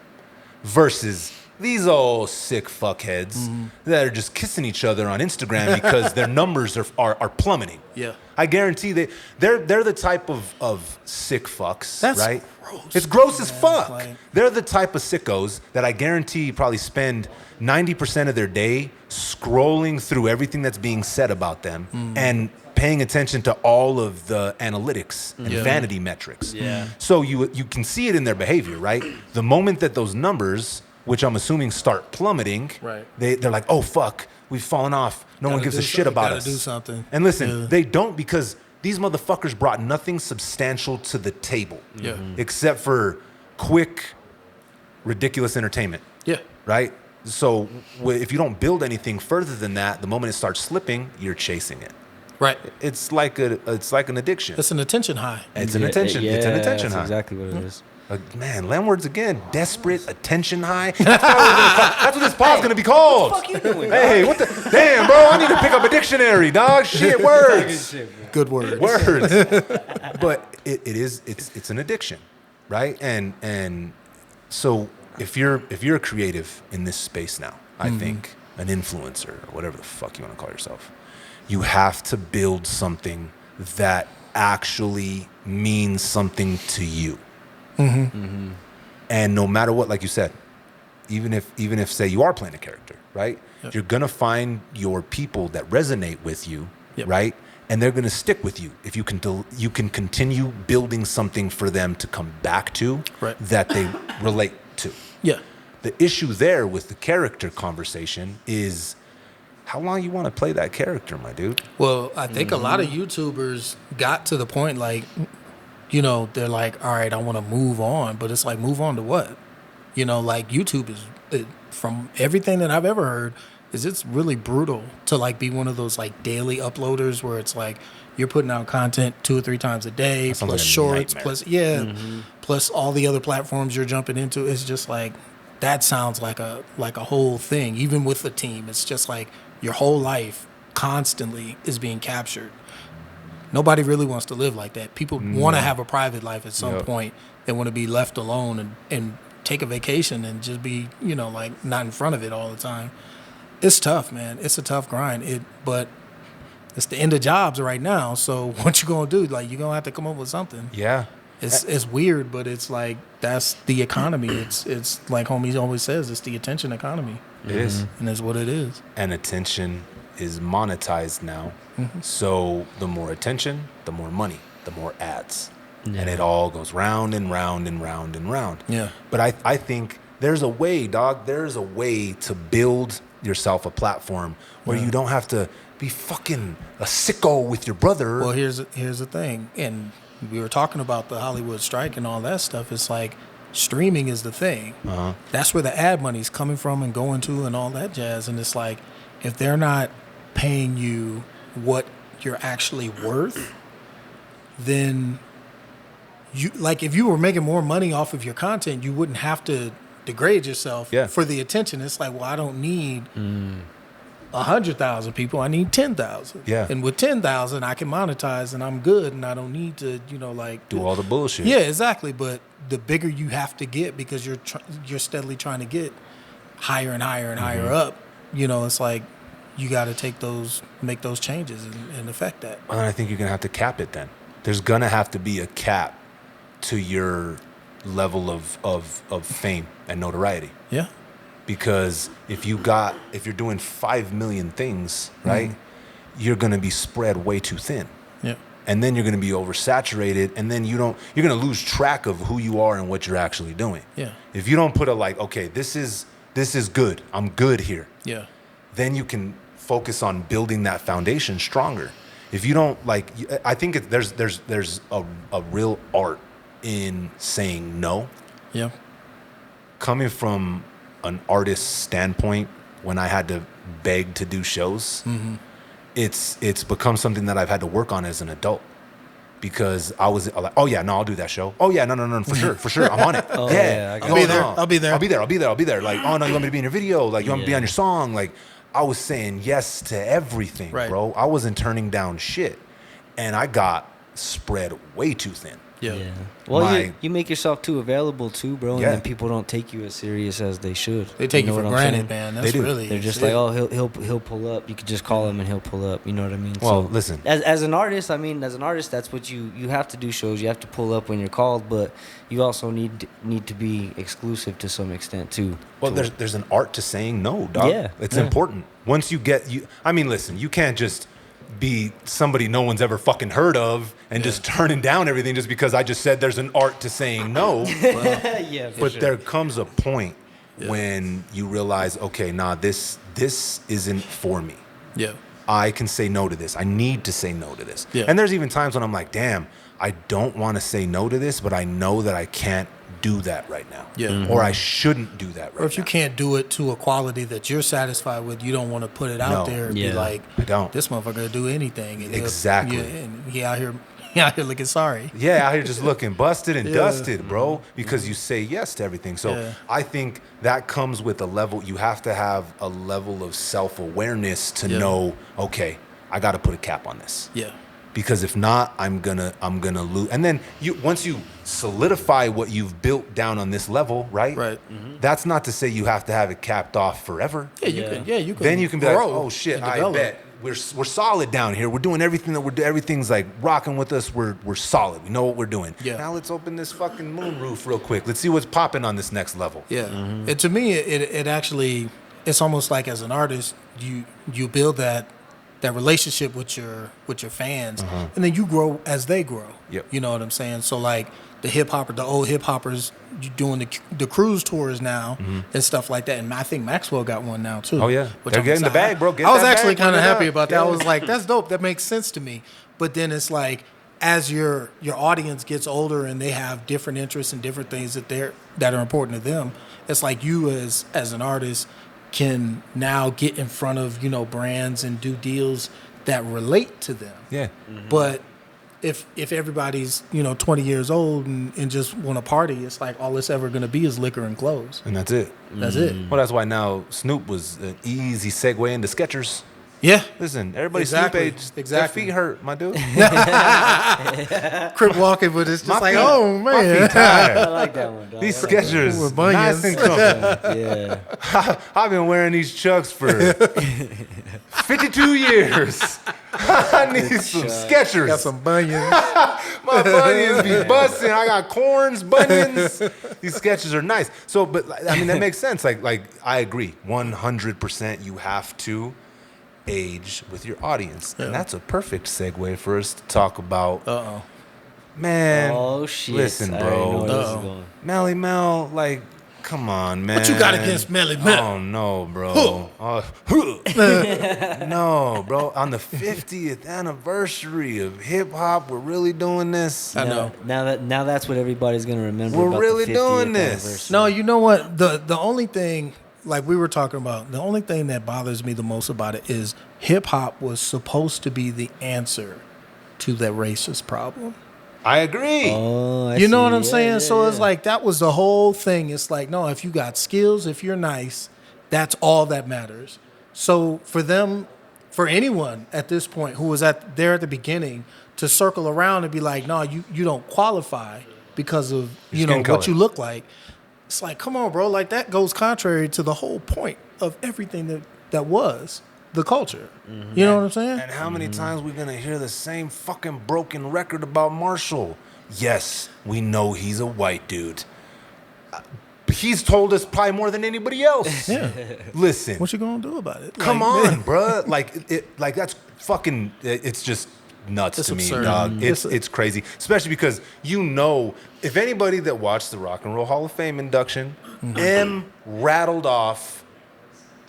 versus these old sick fuckheads that are just kissing each other on Instagram because their numbers are plummeting. Yeah. I guarantee they're the type of sick fucks. That's right? Gross. It's gross as fuck. Like, they're the type of sickos that I guarantee probably spend 90% of their day scrolling through everything that's being said about them and paying attention to all of the analytics and vanity metrics. Yeah. So you can see it in their behavior, right? The moment that those numbers, which I'm assuming start plummeting, right. They're like, oh fuck, we've fallen off. No one gives a shit about us. Do something. And listen, they don't, because these motherfuckers brought nothing substantial to the table. Yeah. Except for quick, ridiculous entertainment. Yeah. Right? So if you don't build anything further than that, the moment it starts slipping, you're chasing it. Right. It's like an addiction. It's an attention high. It's an attention. It's an attention high. That's exactly what it is. Man, landwords again. Desperate, attention high. That's what this pod's gonna be called. What the fuck you doing? Hey, what the damn, bro? I need to pick up a dictionary, dog. Shit, words. Good words. Words. But it's an addiction, right? And so if you're a creative in this space now, I think an influencer or whatever the fuck you want to call yourself, you have to build something that actually means something to you. And no matter what, like you said, even if say you are playing a character, right? Yep. You're gonna find your people that resonate with you, right? And they're gonna stick with you if you can continue building something for them to come back to, that they relate to. Yeah. The issue there with the character conversation is how long you want to play that character, my dude. Well, I think a lot of YouTubers got to the point like, you know, they're like, all right, I want to move on, but it's like, move on to what? You know, like YouTube is, from everything that I've ever heard, is it's really brutal to like be one of those like daily uploaders where it's like you're putting out content 2 or 3 times a day, plus like shorts, nightmare. Plus all the other platforms you're jumping into. It's just like, that sounds like a whole thing. Even with the team, it's just like your whole life constantly is being captured. Nobody really wants to live like that. People want to have a private life at some point. They want to be left alone and take a vacation and just be, you know, like not in front of it all the time. It's tough, man. It's a tough grind. But it's the end of jobs right now. So what you gonna do? Like, you're gonna have to come up with something. Yeah. It's weird, but it's like, that's the economy. It's like homie always says, it's the attention economy. It is. And that's what it is. And attention is monetized now. So the more attention, the more money, the more ads. And it all goes round and round and round and round. Yeah. But I think there's a way, dog. There's a way to build yourself a platform where you don't have to be fucking a sicko with your brother. Well, here's the thing. And we were talking about the Hollywood strike and all that stuff. It's like, streaming is the thing. That's where the ad money's coming from and going to and all that jazz. And it's like, if they're not paying you what you're actually worth, then you, like, if you were making more money off of your content, you wouldn't have to degrade yourself for the attention. It's like, well, I don't need 100,000 people. I need 10,000. Yeah. And with 10,000, I can monetize and I'm good and I don't need to, you know, like do all the bullshit. Yeah, exactly. But the bigger you have to get, because you're steadily trying to get higher and higher and higher up, you know, it's like you got to make those changes and affect that. Well, I think you're going to have to cap it then. There's going to have to be a cap to your level of fame and notoriety. Yeah. Because if you're doing 5 million things, right, you're going to be spread way too thin. Yeah. And then you're going to be oversaturated, and then you're going to lose track of who you are and what you're actually doing. Yeah. If you don't put a like, okay, this is good. I'm good here. Yeah. Then you can focus on building that foundation stronger. If you don't like, I think there's a real art in saying no. Yeah. Coming from an artist's standpoint, when I had to beg to do shows, it's become something that I've had to work on as an adult, because I was like, oh yeah, no, I'll do that show. Oh yeah, no, for sure, I'm on it. I'll be there. I'll be there. Like, oh no, you want me to be in your video? Like, you want me to be on your song? Like, I was saying yes to everything, bro. I wasn't turning down shit, and I got spread way too thin. Yeah. Well, you make yourself too available too, bro, and then people don't take you as serious as they should. They take you for granted, man. That's really. They're just like, oh, he'll pull up. You could just call him and he'll pull up. You know what I mean? Well, so, listen. As an artist, that's what you have to do shows. You have to pull up when you're called, but you also need to be exclusive to some extent too. Well, there's an art to saying no, dog. Yeah, it's important. Once you get listen, you can't just be somebody no one's ever fucking heard of and just turning down everything just because I just said there's an art to saying no. But there comes a point when you realize, okay, nah, this isn't for me. Yeah. I can say no to this. I need to say no to this. Yeah. And there's even times when I'm like, damn, I don't want to say no to this, but I know that I can't do that right now. Yeah. Or I shouldn't do that right now. Or if you can't do it to a quality that you're satisfied with, you don't want to put it out there and be like, I don't. This motherfucker will do anything. And exactly. And he out here looking sorry. Yeah, out here just looking busted and dusted, bro, because you say yes to everything. So I think that comes with a level. You have to have a level of self-awareness to know, okay, I got to put a cap on this. Yeah. because if not, I'm gonna lose. And then once you solidify what you've built down on this level, right? Right. That's not to say you have to have it capped off forever. Yeah, you can. Then you can be like, grow oh shit, and I develop. bet we're solid down here. We're doing everything everything's like rocking with us. We're solid. We know what we're doing. Yeah. Now let's open this fucking moon roof real quick. Let's see what's popping on this next level. Yeah. And to me, it actually, it's almost like as an artist, you build that relationship with your fans, and then you grow as they grow. Yep. You know what I'm saying? So like the old hip hoppers, you doing the cruise tours now and stuff like that. And I think Maxwell got one now too. Oh yeah, which they're I'm getting the excited. bag, bro. Get I was that actually bag, kind of run it happy up. about that. Yeah. I was like, that's dope. That makes sense to me. But then it's like, as your audience gets older and they have different interests and different things that are important to them, it's like you as an artist can now get in front of brands and do deals that relate to them. Yeah. But if everybody's 20 years old and just want to party, it's like all it's ever going to be is liquor and clothes. And that's it. That's it. Well, that's why now Snoop was an easy segue into Skechers. Yeah. Listen, everybody Exactly. Snoop age, Exactly. their feet hurt, my dude. Crip walking, but it's just My like, feet- oh My man. feet tired. I like that one, dog. These I like that Skechers, With bunions. nice and comfortable. one. Yeah. I've been wearing these Chucks for 52 years. I need some Skechers. Got some bunions. My bunions be busting. I got corns, bunions. These Skechers are nice. So, but I mean, that makes sense. Like I agree, 100%. You have to age with your audience, and that's a perfect segue for us to talk about. Man, Oh shit. listen, I already know where bro. this is going. Melly Mel, like, come on, man. What you got against Melly Mel? Oh no, bro. No, bro. On the 50th anniversary of hip hop, we're really doing this. I know. Now that's what everybody's gonna remember. We're about really the 50th doing this. anniversary. No, you know what? The only thing, like we were talking about, the only thing that bothers me the most about it is hip hop was supposed to be the answer to that racist problem. I agree. Oh, I You know see. what I'm Yeah, saying? yeah, So it's yeah. like that was the whole thing. It's like, no, if you got skills, if you're nice, that's all that matters. So for anyone at this point who was there at the beginning to circle around and be like, no, you don't qualify because of Your skin what color. you look like. It's like, come on, bro. Like that goes contrary to the whole point of everything that was the culture. You know what I'm saying? And how many times we gonna hear the same fucking broken record about Marshall? Yes, we know he's a white dude. He's told us probably more than anybody else. Yeah. Listen, What you gonna do about it? come Like, on, bruh. Like that's fucking. It's just nuts It's to me, absurd. dog. It's- It's crazy, especially because if anybody that watched the Rock and Roll Hall of Fame induction, M rattled off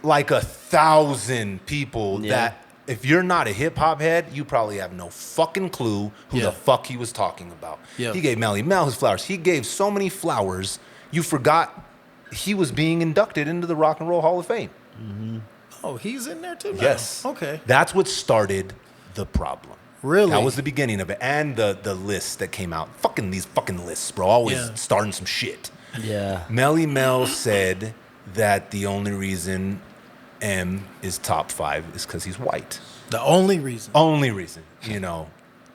like 1,000 people Yeah. that if you're not a hip hop head, you probably have no fucking clue who Yeah. the fuck he was talking about. Yeah. He gave Melly Mel his flowers. He gave so many flowers, you forgot he was being inducted into the Rock and Roll Hall of Fame. Oh, he's in there too now? Yes. Okay. That's what started the problem. Really? That was the beginning of it. And the lists that came out. Fucking these fucking lists, bro. Always Yeah. starting some shit. Yeah. Melly Mel said that the only reason M is top 5 is because he's white. The only reason. Only reason,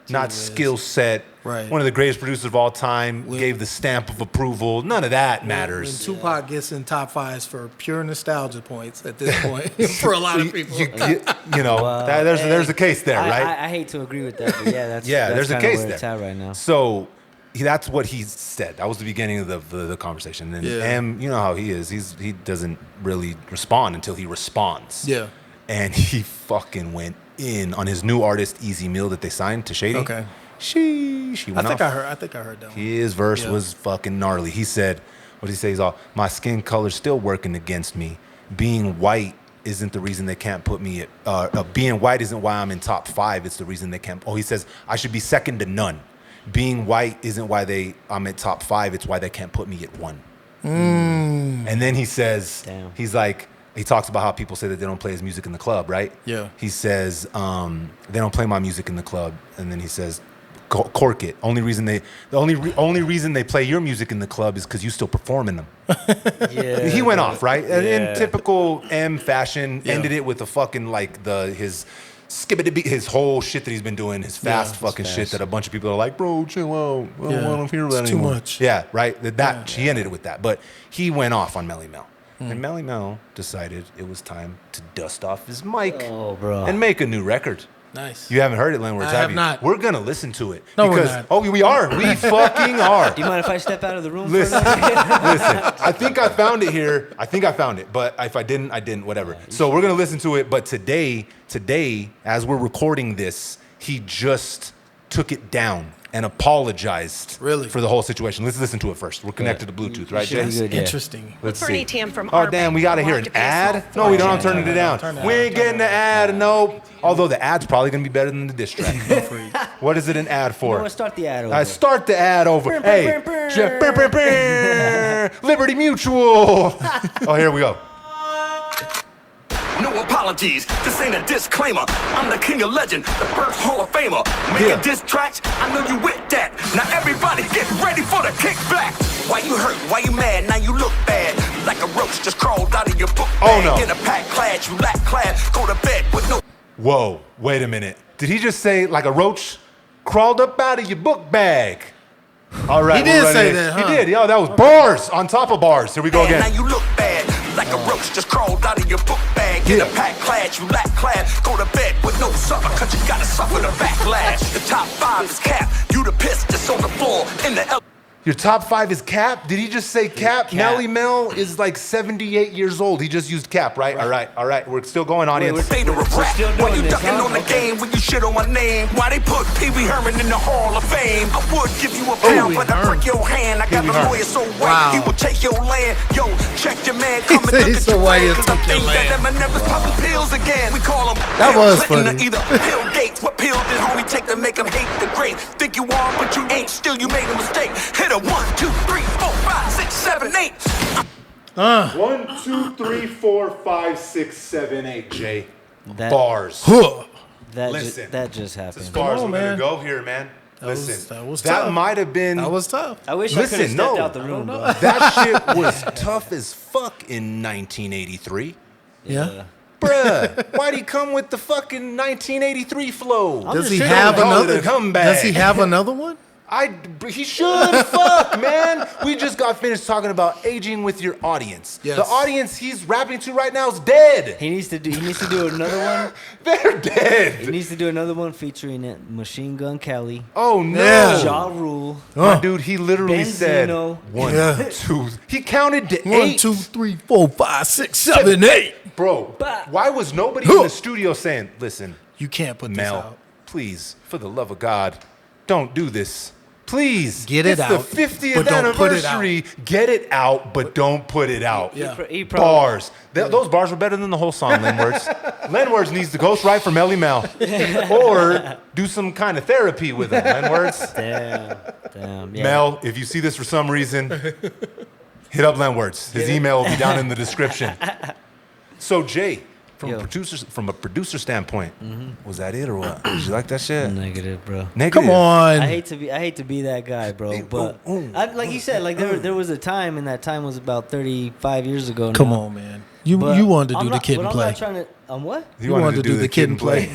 not whiz. skill set. Right. One of the greatest producers of all time gave the stamp of approval. None of that When matters. Tupac gets in top 5s for pure nostalgia points at this point for a lot of people. There's a case there, right? I hate to agree with that, but yeah, that's There's a kinda case where there. It's at right now. So that's what he said. That was the beginning of the conversation. And Yeah. M, you know how he is. He doesn't really respond until he responds. Yeah. And he fucking went in on his new artist Easy Meal that they signed to Shady. Okay. She I went think off. I heard that one. His verse Yeah. was fucking gnarly. He said, what did he say? He's all, my skin color's still working against me. Being white isn't the reason they can't put me at, being white isn't why I'm in top 5. It's the reason they can't. Oh, he says, I should be second to none. Being white isn't why I'm at top 5. It's why they can't put me at 1. And then he says, Damn. he's like, he talks about how people say that they don't play his music in the club, right? Yeah. He says, they don't play my music in the club. And then he says, cork it. Only reason they play your music in the club is because you still performing them. Yeah. He went off, right? And Yeah. in typical M fashion, Yeah. ended it with a fucking his skibbity his whole shit that he's been doing, his fast fucking fast. shit that a bunch of people are like, bro, chill out. I don't want to hear that It's anymore. too much. Yeah, right. He ended it with that, but he went off on Melly Mel. And Melly Mel decided it was time to dust off his mic and make a new record. Nice. You haven't heard it, Landwords, I have have you? not. We're gonna listen to it. No, we're because, not. Oh, we are. We fucking are. Do you mind if I step out of the room Listen, for a second? listen. I think I found it here. I think I found it, but if I didn't, I didn't. Whatever. So we're gonna listen to it. But today, as we're recording this, he just took it down and apologized for the whole situation. Let's listen to it first. We're connected to Bluetooth, right, should be Jay? good, yeah. Interesting. Let's Bernie see. Tam from Oh, damn, we got to hear an ad? No, we don't. I'm turning it down. We ain't getting the ad, nope. Although the ad's probably going to be better than the diss track. What is it an ad You for? know what? Start the ad over. Start the ad over. Hey, Liberty Mutual. Oh, here we go. No apologies, this ain't a disclaimer. I'm the king of legend, the first Hall of Famer. Making diss tracks, I know you with that. Now everybody get ready for the kickback. Why you hurt, why you mad, now you look bad. Like a roach just crawled out of your book bag. no. In a packed class, you lack class. Go to bed with no... Whoa, wait a minute. Did he just say like a roach crawled up out of your book bag? All right. He did we're say running it. that, huh? He did. Yo, that was bars on top of bars. Here we go Now again. you look bad. Like a roach just crawled out of your book bag. In a packed class, you lack class. Go to bed with no supper, cause you gotta suffer the backlash. The top 5 is cap. You the piss that's on the floor in the Your top 5 is Cap? Did he just say Cap? Melly Mel is like 78 years old. He just used Cap, right? All right. We're still going, audience. Fader of rap. still Why doing you this, ducking huh? on the game when you shit on my name? Why they put Pee Wee Herman in the Hall of Fame? I would give you a pound, but I break your hand. I got Pee Wee a Herman. lawyer so white, he will take your land. Yo, check your man, come and said look he's at so your white, land, he'll 'cause I take your think that land. Eminem's popping pills again. We call him That Bill was Clinton funny. or either Bill Gates. What pill did homie take to make him hate the great? Think you are, but you ain't. Still, you made a mistake. Hit a 1, 2, 3, 4, 5, 6, 7, 8. 1, 2, 3, 4, 5, 6, 7, 8, Jay. That- Bars. That Listen. that just As happened. far as on, we're going man. to go here, man. Listen, that was that tough. might have been... That was tough. I wish I could have Listen, stepped no. out the room, bro. That shit was tough as fuck in 1983. Yeah. Bruh, why'd he come with the fucking 1983 flow? Does he Shit, have don't call it another? a comeback. Does he have another one? He should. Fuck, man. We just got finished talking about aging with your audience. Yes. The audience he's rapping to right now is dead. He needs to do another one. They're He dead. needs to do another one featuring Machine Gun Kelly, Oh no. Yeah. Ja Rule. My dude, he literally said Benzino. 1, Yeah. 2. He counted to 1, 8. 2, 3, 4, 5, 6, 7, 8. Bro, Bah. why was nobody in the studio saying, listen, You can't put this Mel, out. please, for the love of God, don't do this. Please. Get it it's out, the 50th but don't put it out. anniversary. Get it out, but don't put it out. Yeah. He probably, Bars. Those bars were better than the whole song, Len Words. Len Words needs to ghostwrite for Melly Mel. Or do some kind of therapy with him, Len Words. Damn. Yeah. Mel, if you see this for some reason, hit up Len Words. His email will be down in the description. So, Jay, from a producer standpoint, was that it or what? Did you like that shit? Negative, bro. Negative. Come on. I hate to be that guy, bro. But like you said, like there was a time, and that time was about 35 years ago. Come now. on, man. You But wanted to I'm do not- the kid but and I'm play. not trying to. What? You wanted to do the kid and play.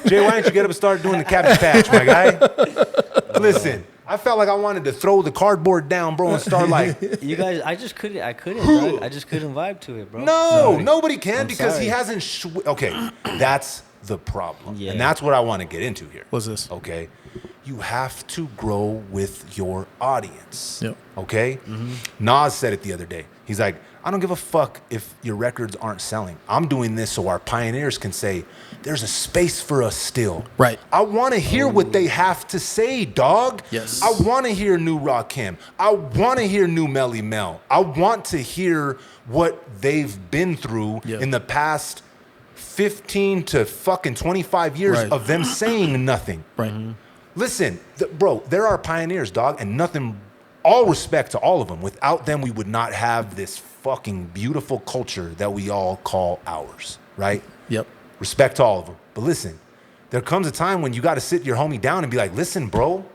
Jay, why don't you get up and start doing the Cabbage Patch, my guy? Listen, I felt like I wanted to throw the cardboard down, bro, and start like... You guys, I just couldn't. I just couldn't vibe to it, bro. No, Sorry. nobody can I'm because he sorry. hasn't... Okay, that's the problem. Yeah. And that's what I want to get into here. What's this? Okay? You have to grow with your audience. Yep. Okay? Nas said it the other day. He's like, I don't give a fuck if your records aren't selling. I'm doing this so our pioneers can say, there's a space for us still. Right. I want to hear what they have to say, dog. Yes. I want to hear new Rakim. I want to hear new Melly Mel. I want to hear what they've been through Yeah. in the past 15 to fucking 25 years Right. of them saying nothing. Right. Listen, bro, there are pioneers, dog, and nothing, all respect to all of them. Without them, we would not have this fucking beautiful culture that we all call ours, right? Yep. Respect to all of them. But listen, there comes a time when you got to sit your homie down and be like, listen, bro,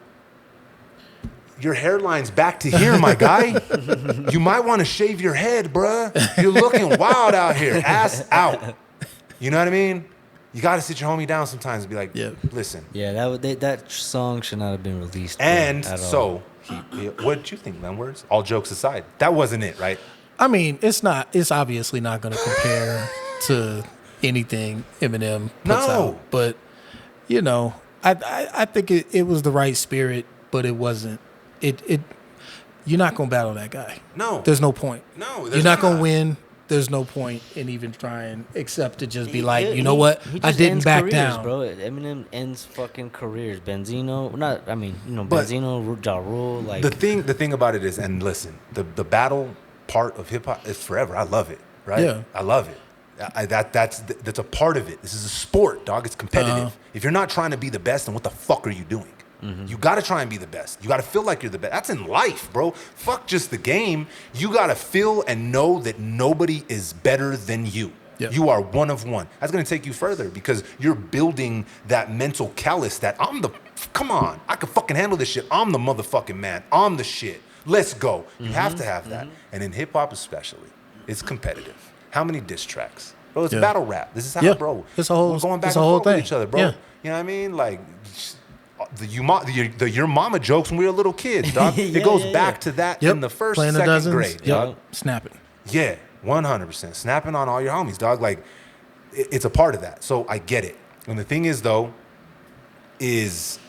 your hairline's back to here, my guy. You might want to shave your head, bruh. You're looking wild out here, ass out. You know what I mean? You got to sit your homie down sometimes and be like, Yeah. listen. Yeah, that song should not have been released. And at all. so, what did you think, man? Words? All jokes aside, that wasn't it, right? I mean, it's not. It's obviously not going to compare to anything Eminem puts No. out. But you know, I think it was the right spirit, but it wasn't. It you're not going to battle that guy. No. There's no point. No, you're there's not going not. to win. There's no point in even trying, except to just be like, He- you know what? he I just didn't ends back careers, down, bro. Eminem ends fucking careers. Benzino, not. I mean, But- Benzino, Ja Rule, like The thing about it is, and listen, the battle part of hip hop is forever. I love it, right? Yeah. I love it. That's a part of it. This is a sport, dog. It's competitive. If you're not trying to be the best, then what the fuck are you doing? You got to try and be the best. You got to feel like you're the best. That's in life, bro. Fuck just the game. You got to feel and know that nobody is better than you. Yep. You are one of one. That's going to take you further because you're building that mental callus that come on, I can fucking handle this shit. I'm the motherfucking man. I'm the shit. Let's go. You have to have that. And in hip hop especially, it's competitive. How many diss tracks? Bro, it's Yeah. battle rap. This is how, Yeah. bro. It's a whole- we're going back it's a and whole forth with thing. each other, bro. Yeah. You know what I mean? Like the your mama jokes when we were little kids, dog. Yeah, it goes yeah, back yeah. to that Yep. in the first, Playing the second dozens. grade, dog. Yep. Snapping. Yeah, 100%. Snapping on all your homies, dog. Like, it's a part of that. So I get it. And the thing is, though, is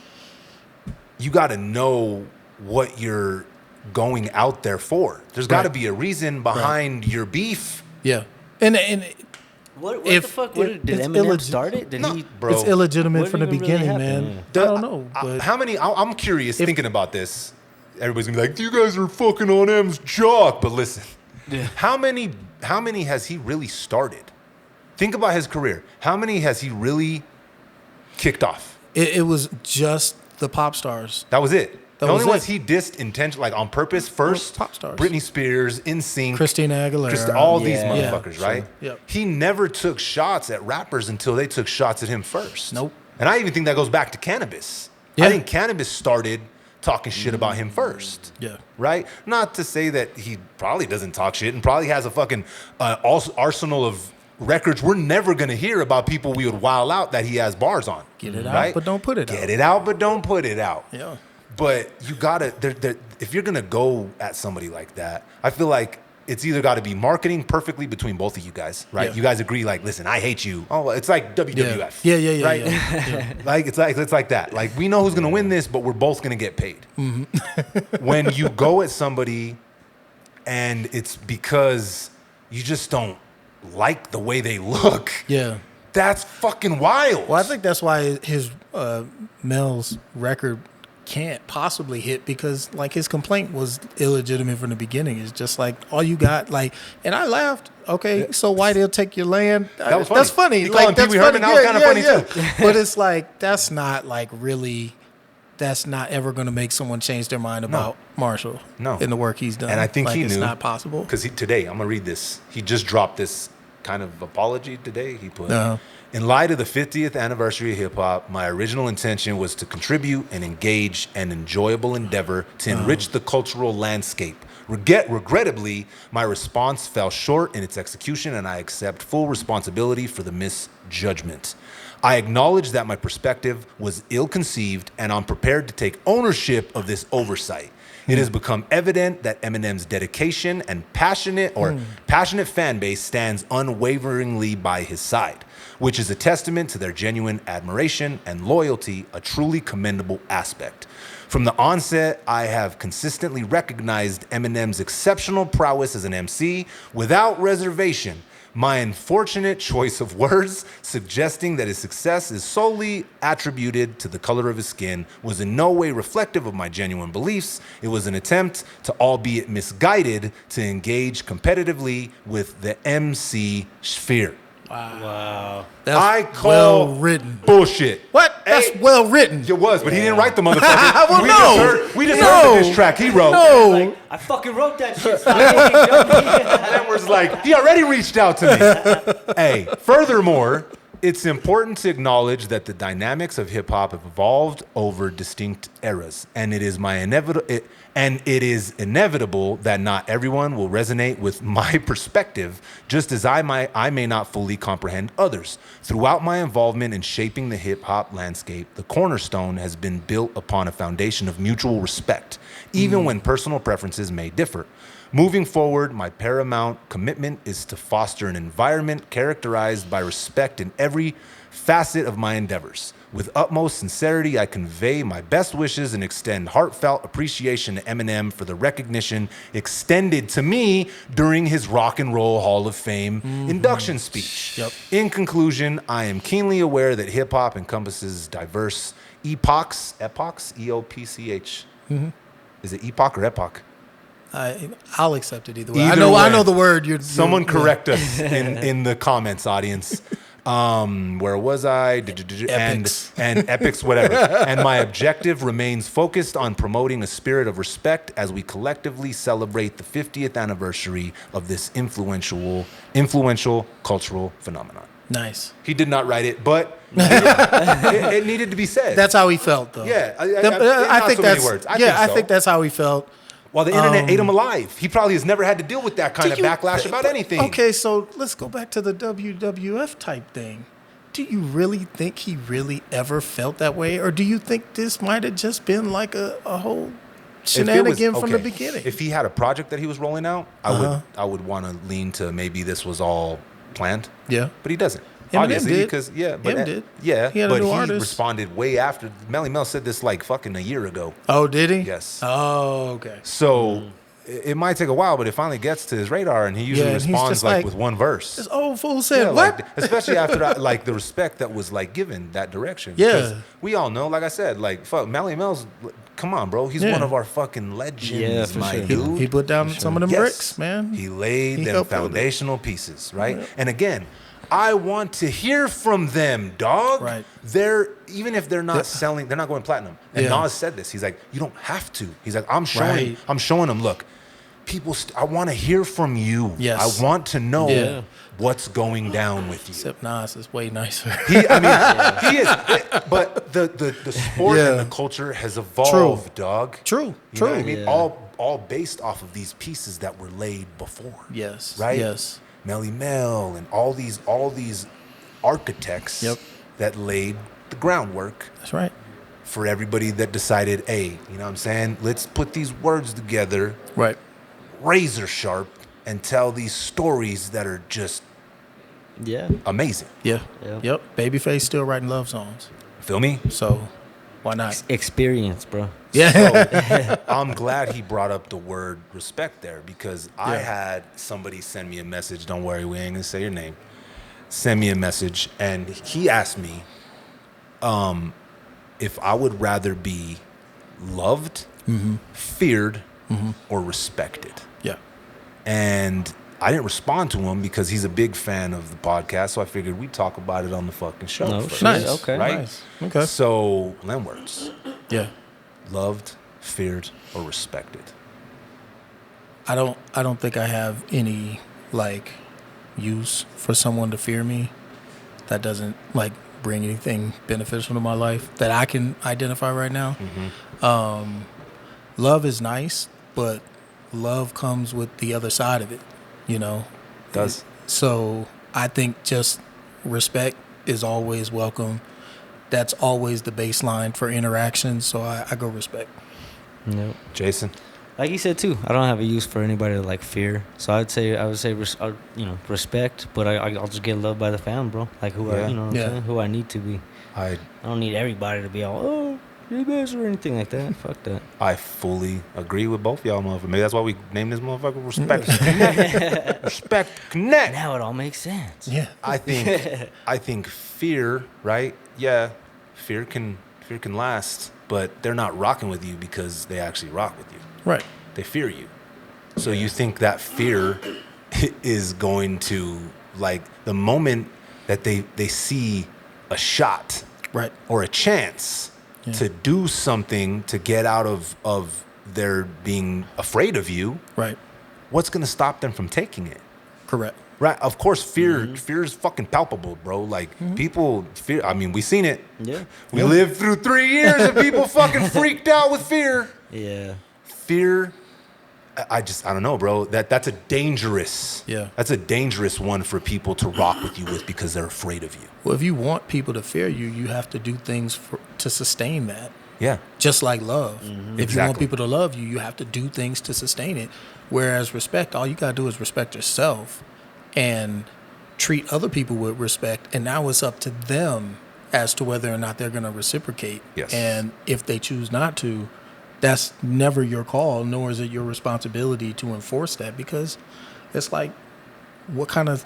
you got to know what you're going out there for. There's got to Right. be a reason behind your beef. Yeah. And what if- the fuck? if Did it's Eminem illegit- start it? Did No, he? bro. it's illegitimate What from the even really beginning, happened? man. I don't know, but How many? I'm curious thinking about this. Everybody's gonna be like, "You guys are fucking on M's jock." But listen, how many has he really started? Think about his career. How many has he really kicked off? it was just the pop stars. That was it. That The was only ones it. he dissed intentionally, like on purpose, first pop stars. Britney Spears, NSYNC, Christina Aguilera. all these Yeah. motherfuckers, Yeah, right? sure. Yep. He never took shots at rappers until they took shots at him first. Nope. And I even think that goes back to Cannabis. Yeah. I think Cannabis started talking shit about him first. Yeah. Right? Not to say that he probably doesn't talk shit and probably has a fucking arsenal of records we're never going to hear about people we would wow out that he has bars on. Get it out, right? but don't put it out. Get it out, but don't put it out. Yeah. But you gotta, if you're gonna go at somebody like that, I feel like it's either got to be marketing perfectly between both of you guys, right? Yeah. You guys agree, like, listen, I hate you. Oh, it's like WWF. Yeah. Right? Yeah. Like it's like that. Like we know who's gonna win this, but we're both gonna get paid. When you go at somebody, and it's because you just don't like the way they look. Yeah. That's fucking wild. Well, I think that's why his Mel's record can't possibly hit because like his complaint was illegitimate from the beginning. It's just like all you got, like, and I laughed. Okay, so why they'll take your land? That was funny. That's funny. You Like call him that's Pee Wee funny. Herman, that was kinda funny, too. But it's like that's not like really. That's not ever going to make someone change their mind about Marshall. No. In the work he's done. And I think like, he it's knew. not possible. Because today, I'm going to read this. He just dropped this kind of apology today. He put, Uh-huh. in light of the 50th anniversary of hip hop, my original intention was to contribute and engage an enjoyable endeavor to enrich the cultural landscape. Regrettably, my response fell short in its execution, and I accept full responsibility for the misjudgment. I acknowledge that my perspective was ill-conceived, and I'm prepared to take ownership of this oversight. It has become evident that Eminem's dedication and passionate fan base stands unwaveringly by his side, which is a testament to their genuine admiration and loyalty, a truly commendable aspect. From the onset, I have consistently recognized Eminem's exceptional prowess as an MC without reservation. My unfortunate choice of words, suggesting that his success is solely attributed to the color of his skin, was in no way reflective of my genuine beliefs. It was an attempt to, albeit misguided, to engage competitively with the MC sphere. Wow. That's I call well written. bullshit. What? That's Hey, well written. It was, but he didn't write the motherfucker. Well, we just no. heard the diss track he wrote. No. Like, I fucking wrote that shit. Stop fucking jumping. And was like, he already reached out to me. Hey, furthermore, It's important to acknowledge that the dynamics of hip hop have evolved over distinct eras, and it is inevitable that not everyone will resonate with my perspective, just as I may not fully comprehend others. Throughout my involvement in shaping the hip hop landscape, the cornerstone has been built upon a foundation of mutual respect, even when personal preferences may differ. Moving forward, my paramount commitment is to foster an environment characterized by respect in every facet of my endeavors. With utmost sincerity, I convey my best wishes and extend heartfelt appreciation to Eminem for the recognition extended to me during his Rock and Roll Hall of Fame induction speech. Yep. In conclusion, I am keenly aware that hip-hop encompasses diverse epochs, E-O-P-C-H. Is it epoch or epoch? I'll accept it either way. Either I way. know the word. Someone correct us in the comments, audience. Where was I? Epics. And epics, whatever. And my objective remains focused on promoting a spirit of respect as we collectively celebrate the 50th anniversary of this influential cultural phenomenon. Nice. He did not write it, but it needed to be said. That's how he felt, though. Yeah, I think that's. words. I think that's how he felt. Well, the internet ate him alive. He probably has never had to deal with that kind of Do you- backlash about anything. Okay, so let's go back to the WWF type thing. Do you really think he really ever felt that way? Or do you think this might have just been like a whole shenanigan from the beginning? If he had a project that he was rolling out, I would want to lean to maybe this was all planned. Yeah. But he doesn't. Eminem Obviously, did. because Eminem did. Yeah, He had a but new he artist. responded way after. Melly Mel said this like fucking a year ago. Oh, did he? Yes. Oh, okay. So it might take a while, but it finally gets to his radar, and he usually Yeah, and he's responds just like like, with one verse. This old fool said Yeah, what? like, especially after that, like the respect that was like given that direction. Yeah. Because we all know, like I said, like fuck, Melly Mel's. Come on, bro. He's Yeah. one of our fucking legends, Yeah, for my sure. dude. He put down some of them Yes. bricks, man. He laid He them helped with it. foundational pieces, right? And again, I want to hear from them, dog. Right. They're even if they're not selling, they're not going platinum. And Yeah. Nas said this. He's like, you don't have to. He's like, I'm Right. showing them. Look, people, I want to hear from you. Yes. I want to know Yeah. what's going down with you. Except Nas is way nicer. He is. But the sport and Yeah. the culture has evolved, dog. True. You know what I mean? Yeah. All based off of these pieces that were laid before. Yes. Right? Yes. Melly Mel and all these architects Yep. that laid the groundwork That's right. for everybody that decided, hey, you know what I'm saying? Let's put these words together, Right. razor sharp, and tell these stories that are just Yeah. amazing. Yeah. Yep. Yep. Babyface still writing love songs. Feel me? So why not? Experience, bro. Yeah. So I'm glad he brought up the word respect there, because I had somebody send me a message. Don't worry, we ain't gonna say your name. Send me a message, and he asked me if I would rather be loved, feared, or respected. Yeah. And I didn't respond to him because he's a big fan of the podcast, so I figured we'd talk about it on the fucking show. No first, shit. Nice. Okay. Right? Nice. Okay. So, them words. Yeah. Loved, feared, or respected. I don't think I have any like use for someone to fear me. That doesn't like bring anything beneficial to my life that I can identify right now. Love is nice, but love comes with the other side of it, you know. Does. So I think just respect is always welcome. That's always the baseline for interaction. So I go respect. No. Jason? Like you said too, I don't have a use for anybody to like fear. So I would say respect, but I'll just get loved by the fam, bro. Like who Yeah. I, you know what I'm saying? Who I need to be. I I don't need everybody to be all you're the best or anything like that. Fuck that. I fully agree with both y'all motherfuckers. Maybe that's why we named this motherfucker Respect Connect. Respect Connect. Now it all makes sense. Yeah. I think fear, right? Yeah, fear can last, but they're not rocking with you because they actually rock with you. Right. They fear you. So you think that fear is going to, like, the moment that they see a shot Right. or a chance to do something to get out of their being afraid of you, Right. what's going to stop them from taking it? Correct. Right. Of course, fear is fucking palpable, bro. Like people fear. I mean, we seen it. Yeah. We lived through 3 years of people fucking freaked out with fear. Yeah. Fear. I don't know, bro. That's a dangerous. Yeah. That's a dangerous one for people to rock with you with because they're afraid of you. Well, if you want people to fear you, you have to do things to sustain that. Yeah. Just like love. If you want Exactly. people to love you, you have to do things to sustain it. Whereas respect, all you got to do is respect yourself and treat other people with respect. And now it's up to them as to whether or not they're going to reciprocate. Yes. And if they choose not to, that's never your call, nor is it your responsibility to enforce that, because it's like, what kind of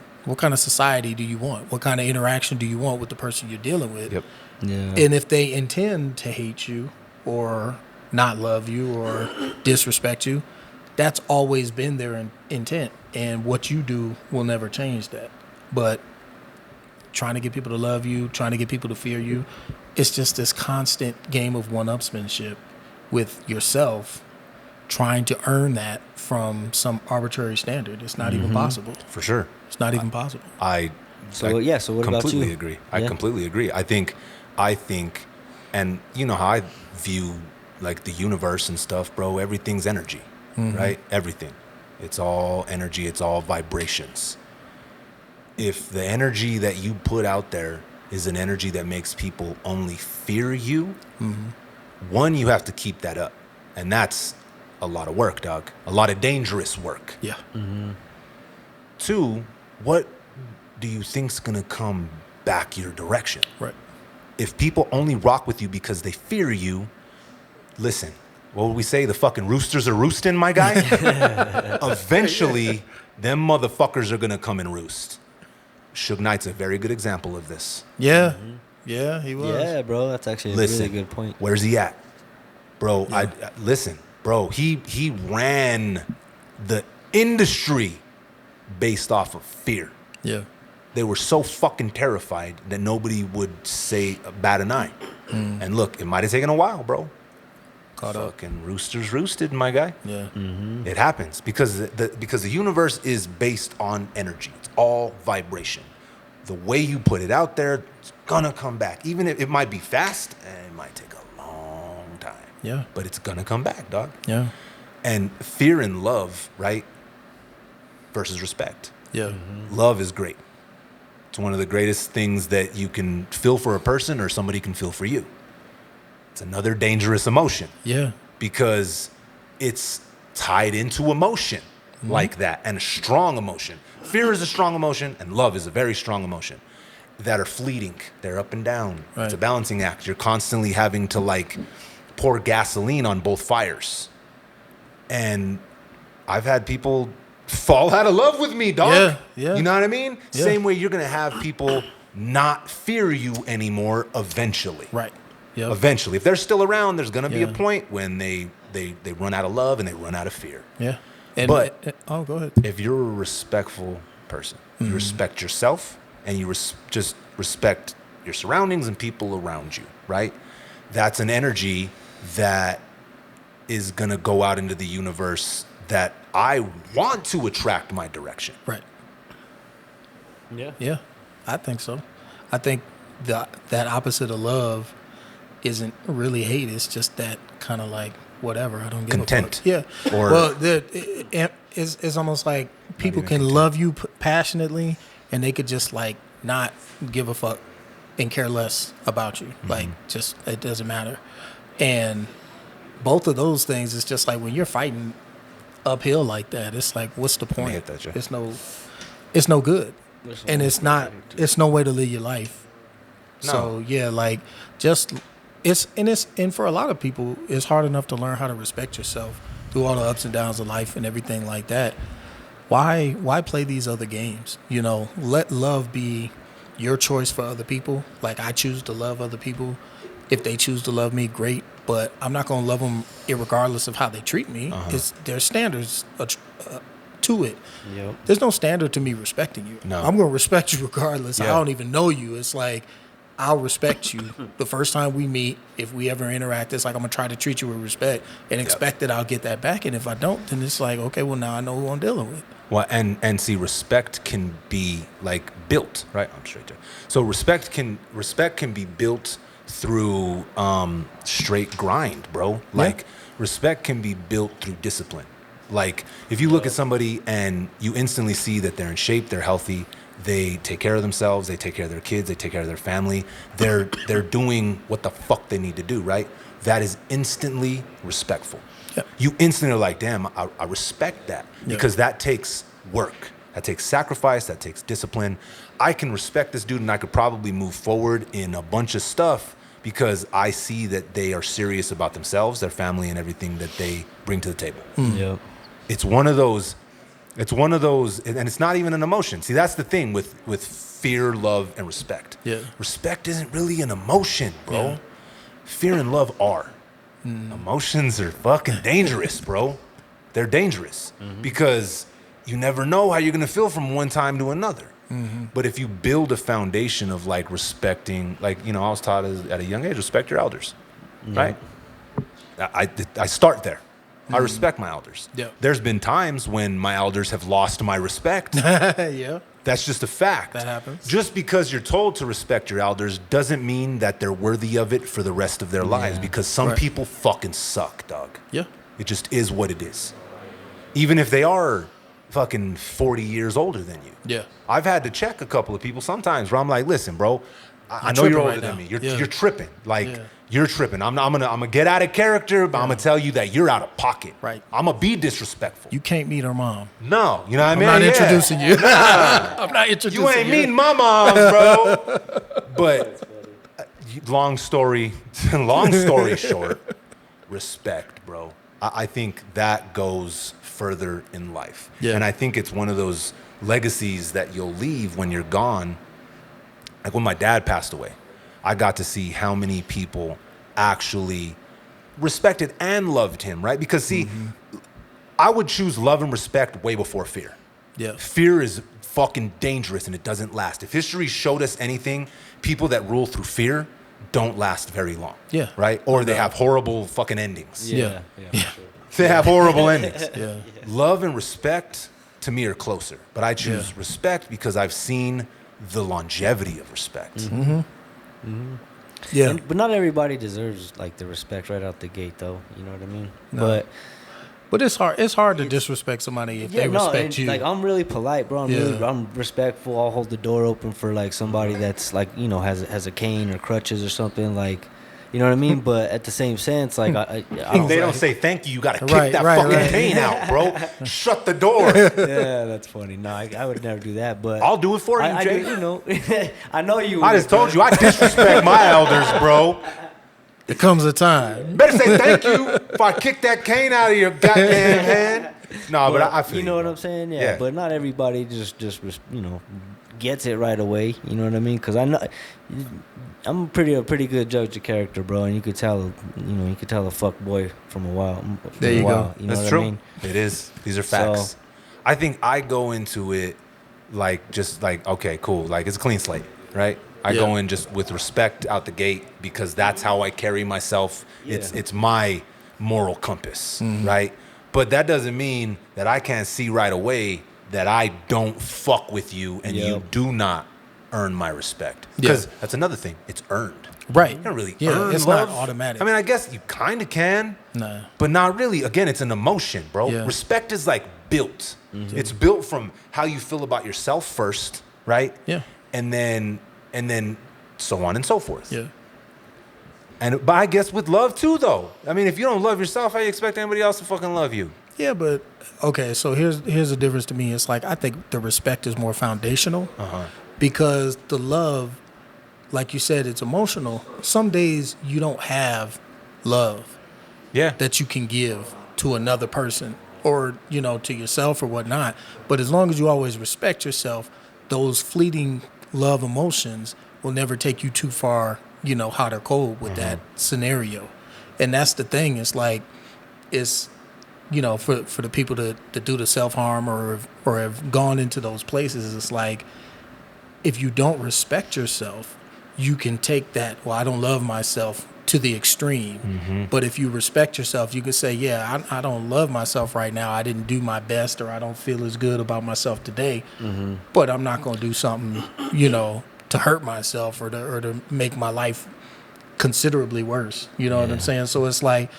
society do you want? What kind of interaction do you want with the person you're dealing with? Yep. Yeah. And if they intend to hate you or not love you or disrespect you, that's always been their intent. And what you do will never change that. But trying to get people to love you, trying to get people to fear you, it's just this constant game of one-upsmanship with yourself, trying to earn that from some arbitrary standard. It's not even possible. For sure. It's not even possible. So what about you? Completely agree. I Yeah. completely agree. I think, and you know how I view like the universe and stuff, bro. Everything's energy, right? Everything. It's all energy. It's all vibrations. If the energy that you put out there is an energy that makes people only fear you, one, you have to keep that up, and that's a lot of work, dog. A lot of dangerous work. Yeah. Two, what do you think's gonna come back your direction? Right. If people only rock with you because they fear you, listen, what would we say? The fucking roosters are roosting, my guy? Eventually, them motherfuckers are gonna come and roost. Suge Knight's a very good example of this. Yeah. Yeah, he was. Yeah, bro. That's actually a Listen, really good point. where's he at? Bro, listen, bro, he ran the industry based off of fear. Yeah. They were so fucking terrified that nobody would say bat an eye. And look, it might have taken a while, bro. Caught up. Fucking roosters roosted, my guy. Yeah. It happens because the universe is based on energy. It's all vibration. The way you put it out there, it's gonna come back. Even if it might be fast, and it might take a long time. Yeah. But it's gonna come back, dog. Yeah. And fear and love, right? Versus respect. Yeah. Love is great. It's one of the greatest things that you can feel for a person or somebody can feel for you. It's another dangerous emotion Yeah. because it's tied into emotion like that, and a strong emotion. Fear is a strong emotion and love is a very strong emotion that are fleeting. They're up and down. Right. It's a balancing act. You're constantly having to like pour gasoline on both fires. And I've had people fall out of love with me, dog. Yeah, yeah. You know what I mean? Yeah. Same way you're going to have people not fear you anymore eventually. Right. Yeah. Eventually. If they're still around, there's going to be a Yeah. point when they run out of love and they run out of fear. Yeah. And, But- oh, go ahead. If you're a respectful person, you respect yourself and you just respect your surroundings and people around you, right? That's an energy that is going to go out into the universe that I want to attract my direction. Right. Yeah. Yeah. I think so. I think that opposite of love isn't really hate. It's just that kind of like whatever. I don't give Content. a fuck. Yeah. Or- well, it's almost like people can love you passionately, and they could just like not give a fuck and care less about you. Like just it doesn't matter. And both of those things, it's just like when you're fighting uphill like that, it's like what's the point? hit that, Jay. It's no good. And it's no way to live your life. No. So yeah, like and for a lot of people, it's hard enough to learn how to respect yourself through all the ups and downs of life and everything like that. Why play these other games? You know, let love be your choice for other people. Like I choose to love other people. If they choose to love me, great. But I'm not gonna love them irregardless of how they treat me. It's there's standards to it. Yep. There's no standard to me respecting you. No. I'm gonna respect you regardless. I Yeah. don't even know you. It's like I'll respect you the first time we meet. If we ever interact, it's like I'm gonna try to treat you with respect and expect that I'll get that back. And if I don't, then it's like, okay, well now I know who I'm dealing with. Well, and see, respect can be like built, right? I'm straight there. So respect can be built through straight grind, bro. Like respect can be built through discipline. Like if you look at somebody and you instantly see that they're in shape, they're healthy, they take care of themselves, they take care of their kids, they take care of their family, they're doing what the fuck they need to do, right? That is instantly respectful. Yeah. You instantly are like, damn, I respect that because that takes work. That takes sacrifice, that takes discipline. I can respect this dude and I could probably move forward in a bunch of stuff because I see that they are serious about themselves, their family, and everything that they bring to the table. Yeah. It's one of those, and it's not even an emotion. See, that's the thing with fear, love, and respect. Yeah. Respect isn't really an emotion, bro. Yeah. Fear and love are. Emotions are fucking dangerous, bro. They're dangerous because you never know how you're going to feel from one time to another. But if you build a foundation of like respecting, like, you know, I was taught at a young age, respect your elders, right? I start there. I respect my elders. Yeah. There's been times when my elders have lost my respect. Yeah. That's just a fact. That happens. Just because you're told to respect your elders doesn't mean that they're worthy of it for the rest of their lives because some people fucking suck, dog. Yeah. It just is what it is. Even if they are fucking 40 years older than you. Yeah. I've had to check a couple of people sometimes where I'm like, listen, bro, I know you're older than me. You're tripping. Like, you're tripping. I'm gonna get out of character, but I'm gonna tell you that you're out of pocket. Right. I'm gonna be disrespectful. You can't meet her mom. No, you know what I mean? I'm not introducing you. I'm not introducing you. You ain't meeting my mom, bro. But long story short, respect, bro. I think that goes further in life. Yeah. And I think it's one of those legacies that you'll leave when you're gone. Like when my dad passed away, I got to see how many people actually respected and loved him, right? Because see, I would choose love and respect way before fear. Yeah. Fear is fucking dangerous and it doesn't last. If history showed us anything, people that rule through fear don't last very long. Yeah. Right? Or they have horrible fucking endings. Yeah. Sure. They have horrible endings. Yeah. Love and respect to me are closer, but I choose respect because I've seen the longevity of respect. Yeah. But not everybody deserves like the respect right out the gate though. You know what I mean? No. But it's hard. It's hard to disrespect somebody if they respect you. Like I'm really polite, bro. I'm respectful. I'll hold the door open for like somebody that's like, you know, has a cane or crutches or something, like, you know what I mean? But at the same sense, like I they don't say thank you. You got to kick that fucking cane out, bro. Shut the door. Yeah, that's funny. No, I would never do that. But I'll do it for you, Jay. You know, I know you. I just told you I disrespect my elders, bro. There comes a time. Better say thank you if I kick that cane out of your goddamn hand. No, but I feel you know what I'm saying? Yeah. But not everybody just you know gets it right away. You know what I mean? Because I know I'm a pretty good judge of character, bro. And you could tell a fuck boy from a while. There you go. You know That's what true. I mean? It is. These are facts. So, I think I go into it like just like okay, cool. Like it's a clean slate, right? I go in just with respect out the gate because that's how I carry myself. Yeah. It's my moral compass, right? But that doesn't mean that I can't see right away that I don't fuck with you and you do not earn my respect. Because that's another thing. It's earned. Right. You don't really earn it's love. Not automatic. I mean, I guess you kind of can. Nah. But not really. Again, it's an emotion, bro. Yeah. Respect is like built. It's built from how you feel about yourself first, right? Yeah. And then so on and so forth. Yeah. But I guess with love too, though. I mean, if you don't love yourself, how you expect anybody else to fucking love you? Yeah, but okay. So here's the difference to me. It's like I think the respect is more foundational because the love, like you said, it's emotional. Some days you don't have love. Yeah. That you can give to another person or to yourself or whatnot. But as long as you always respect yourself, those fleeting love emotions will never take you too far, hot or cold with that scenario. And that's the thing. It's like, for the people to do the self-harm or have gone into those places, it's like, if you don't respect yourself, you can take that, well, I don't love myself to the extreme. But if you respect yourself, you can say, yeah, I don't love myself right now. I didn't do my best, or I don't feel as good about myself today. But I'm not going to do something, to hurt myself or to make my life considerably worse. You know what I'm saying? So it's like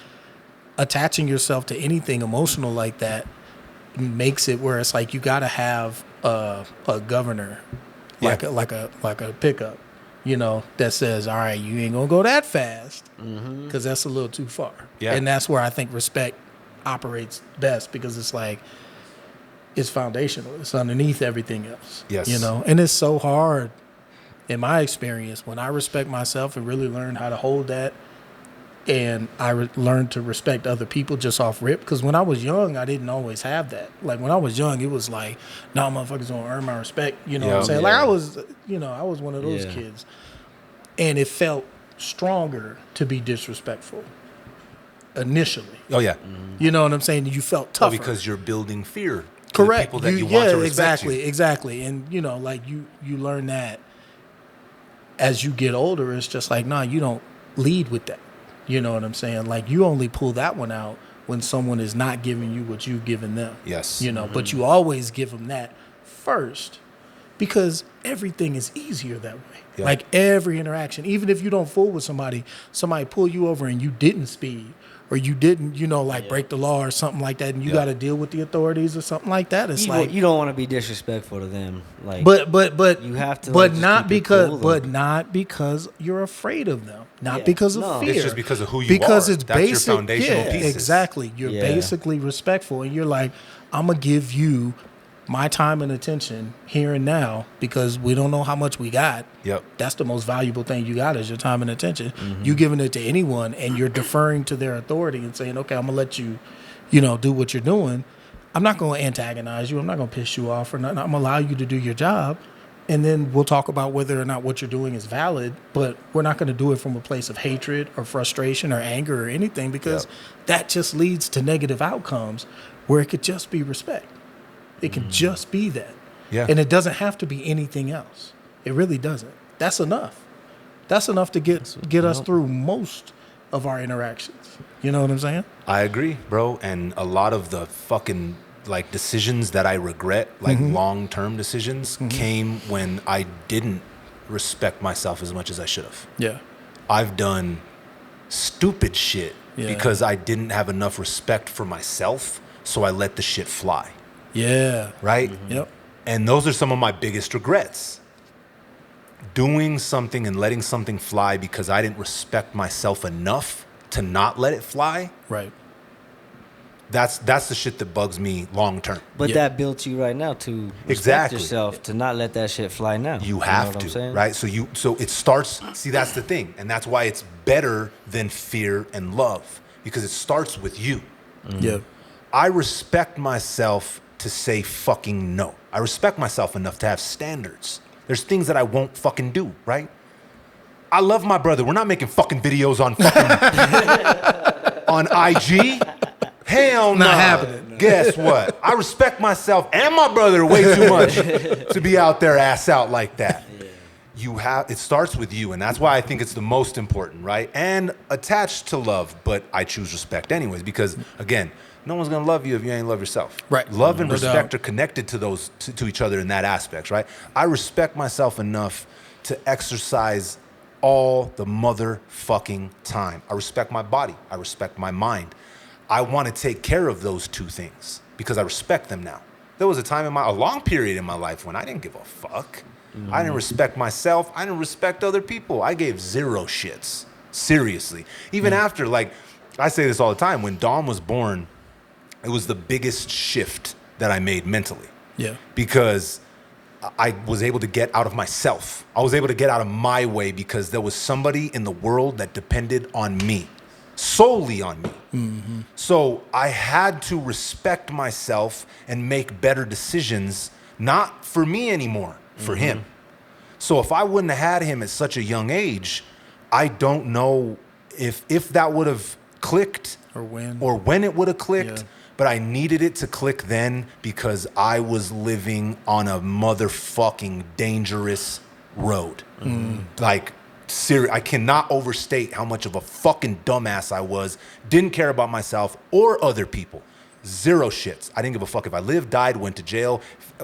attaching yourself to anything emotional like that makes it where it's like you got to have a governor, like a pickup, that says, all right, you ain't gonna go that fast, because that's a little too far. And that's where I think respect operates best, because it's like it's foundational. It's underneath everything else. And it's so hard in my experience when I respect myself and really learn how to hold that. And I learned to respect other people just off rip. Because when I was young, I didn't always have that. Like, when I was young, it was like, nah, motherfuckers gonna earn my respect. You know what I'm saying? Like, I was one of those kids. And it felt stronger to be disrespectful initially. Oh, yeah. You know what I'm saying? You felt tougher. Because you're building fear. Correct. To the people that you want to respect exactly. And, like, you learn that as you get older. It's just like, nah, you don't lead with that. You know what I'm saying? Like, you only pull that one out when someone is not giving you what you've given them. Yes. But you always give them that first, because everything is easier that way. Yeah. Like, every interaction, even if you don't fool with somebody pull you over and you didn't speed, or you didn't, break the law or something like that, and you got to deal with the authorities or something like that. It's like, you don't want to be disrespectful to them. Like, but you have to. But not because you're afraid of them. Not because of fear. It's just because of who you because are. It's That's basic, your foundational pieces. Exactly. You're basically respectful, and you're like, I'm gonna give you my time and attention here and now, because we don't know how much we got. Yep. That's the most valuable thing you got, is your time and attention. You giving it to anyone, and you're deferring to their authority and saying, okay, I'm gonna let you, do what you're doing. I'm not gonna antagonize you. I'm not gonna piss you off or nothing. I'm gonna allow you to do your job. And then we'll talk about whether or not what you're doing is valid, but we're not going to do it from a place of hatred or frustration or anger or anything, because that just leads to negative outcomes, where it could just be respect. It can just be that. Yeah. And it doesn't have to be anything else. It really doesn't. That's enough. That's enough to get us through most of our interactions. You know what I'm saying? I agree, bro. And a lot of the fucking decisions that I regret, long-term decisions, came when I didn't respect myself as much as I should have. Yeah. I've done stupid shit because I didn't have enough respect for myself, so I let the shit fly. Yeah. Right? Yep. And those are some of my biggest regrets. Doing something and letting something fly because I didn't respect myself enough to not let it fly. Right. That's the shit that bugs me long term. But that built you right now to respect yourself, to not let that shit fly now. You have to, right? So it starts. See, that's the thing, and that's why it's better than fear and love, because it starts with you. Yeah. I respect myself to say fucking no. I respect myself enough to have standards. There's things that I won't fucking do, right? I love my brother. We're not making fucking videos on fucking on IG. Hell no. Not happening. Guess what? I respect myself and my brother way too much to be out there ass out like that. Yeah. It starts with you, and that's why I think it's the most important, right? And attached to love, but I choose respect anyways, because again, no one's gonna love you if you ain't love yourself. Right. Love and respect are connected to those to each other in that aspect, right? I respect myself enough to exercise all the motherfucking time. I respect my body. I respect my mind. I want to take care of those two things because I respect them now. There was a long period in my life when I didn't give a fuck. I didn't respect myself. I didn't respect other people. I gave zero shits. Seriously. Even after, I say this all the time, when Dawn was born, it was the biggest shift that I made mentally. Yeah. Because I was able to get out of myself. I was able to get out of my way because there was somebody in the world that depended on me. Solely on me. Mm-hmm. So I had to respect myself and make better decisions, not for me anymore, for him. So if I wouldn't have had him at such a young age, I don't know if that would have clicked or when it would have clicked. Yeah. But I needed it to click then because I was living on a motherfucking dangerous road. I cannot overstate how much of a fucking dumbass I was. Didn't care about myself or other people. Zero shits. I didn't give a fuck if I lived, died, went to jail.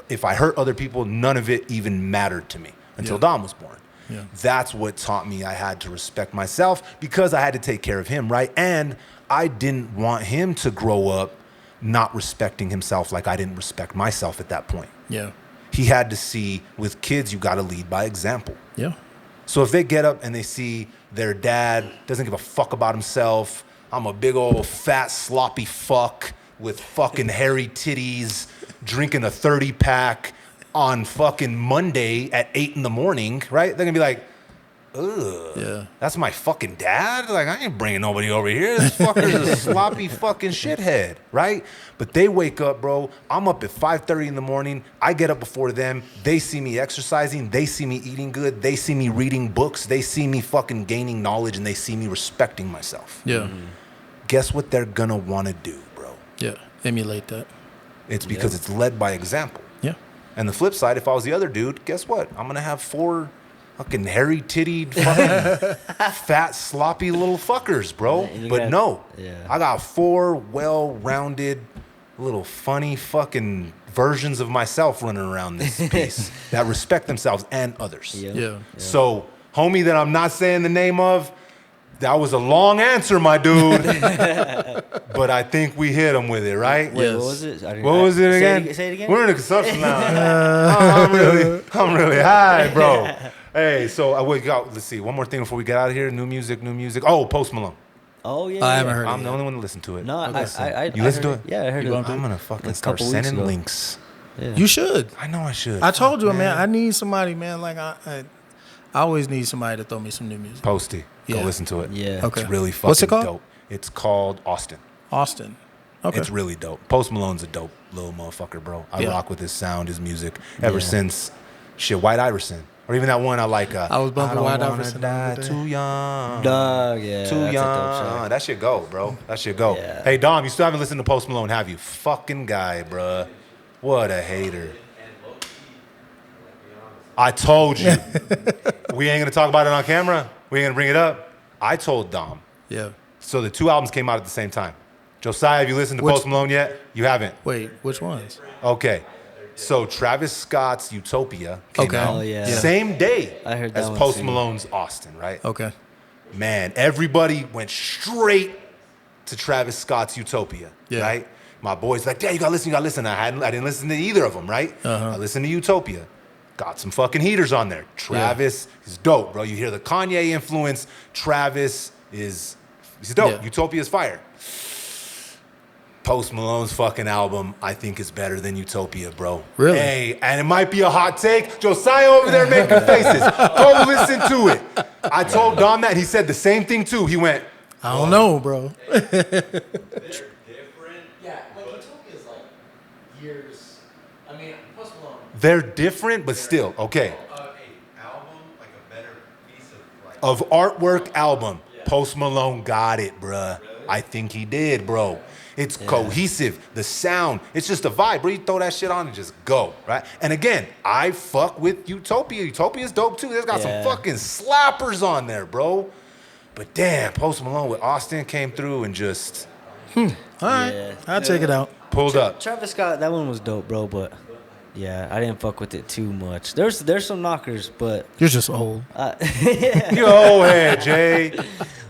If I hurt other people, none of it even mattered to me until Dom was born. Yeah. That's what taught me I had to respect myself because I had to take care of him, right? And I didn't want him to grow up not respecting himself like I didn't respect myself at that point. Yeah. He had to see, with kids, you got to lead by example. Yeah. So if they get up and they see their dad doesn't give a fuck about himself, I'm a big old fat sloppy fuck with fucking hairy titties, drinking a 30-pack on fucking Monday at 8 in the morning, right? They're gonna be like, ugh, yeah, that's my fucking dad? Like, I ain't bringing nobody over here. This fucker's a sloppy fucking shithead, right? But they wake up, bro. I'm up at 5:30 in the morning. I get up before them. They see me exercising. They see me eating good. They see me reading books. They see me fucking gaining knowledge, and they see me respecting myself. Yeah. Mm-hmm. Guess what they're gonna wanna do, bro? Yeah, emulate that. It's because it's led by example. Yeah. And the flip side, if I was the other dude, guess what? I'm gonna have 4 fucking hairy-tittied, fucking fat, sloppy little fuckers, bro. But no, I got 4 well-rounded, little funny fucking versions of myself running around this piece that respect themselves and others. Yeah. So, homie that I'm not saying the name of, that was a long answer, my dude. But I think we hit him with it, right? Wait, what was it? What was it again? Say it again. We're in a consumption lounge. I'm really high, bro. Hey, so we got. Let's see. One more thing before we get out of here. New music. Oh, Post Malone. Oh yeah. I haven't heard it. I'm the only one to listen to it. No, I you listen to it? Yeah, I heard it. I'm gonna fucking start sending links. Yeah. You should. I know I should. I told you, man. I need somebody, man. Like I always need somebody to throw me some new music. Posty. Go listen to it. Yeah. Okay. It's really fucking What's it called? dope. It's called Austin. Austin. Okay. It's really dope. Post Malone's a dope little motherfucker, bro. I rock with his sound, his music, ever since White Iverson. Or even that one I like. I was bumping White Iverson. Die too young. Dog, yeah. Too young. That shit go, bro. That shit go. Yeah. Hey, Dom, you still haven't listened to Post Malone, have you? Fucking guy, bruh. What a hater. I told you. We ain't going to talk about it on camera. We ain't going to bring it up. I told Dom. Yeah. So the 2 albums came out at the same time. Josiah, have you listened to Post Malone yet? You haven't? Wait, which ones? Okay. So Travis Scott's Utopia came out. Oh, yeah. Same day I heard that as one Post too. Malone's Austin, right? Okay. Man, everybody went straight to Travis Scott's Utopia, right? My boy's like, yeah, you gotta listen. I didn't listen to either of them, right? I listened to Utopia. Got some fucking heaters on there. Travis is dope, bro. You hear the Kanye influence. Travis he's dope. Yeah. Utopia's fire. Post Malone's fucking album, I think, is better than Utopia, bro. Really? Hey, and it might be a hot take. Josiah over there making faces. Go listen to it. I told Dom that. He said the same thing, too. He went, I don't know, bro. They're different. Yeah, like Utopia's like years. I mean, Post Malone. they're different, but still, okay. Album, like a better piece of like. Of artwork album, Post Malone got it, bruh. Really? I think he did, bro. It's cohesive. The sound, it's just a vibe, bro. You throw that shit on and just go, right? And again, I fuck with Utopia. Utopia's dope too. There's got some fucking slappers on there, bro. But damn, Post Malone with Austin came through and just All right. I'll check it out. pulled up. Travis Scott, that one was dope, bro. But yeah, I didn't fuck with it too much. There's some knockers, but You're just old. You old head, Jay.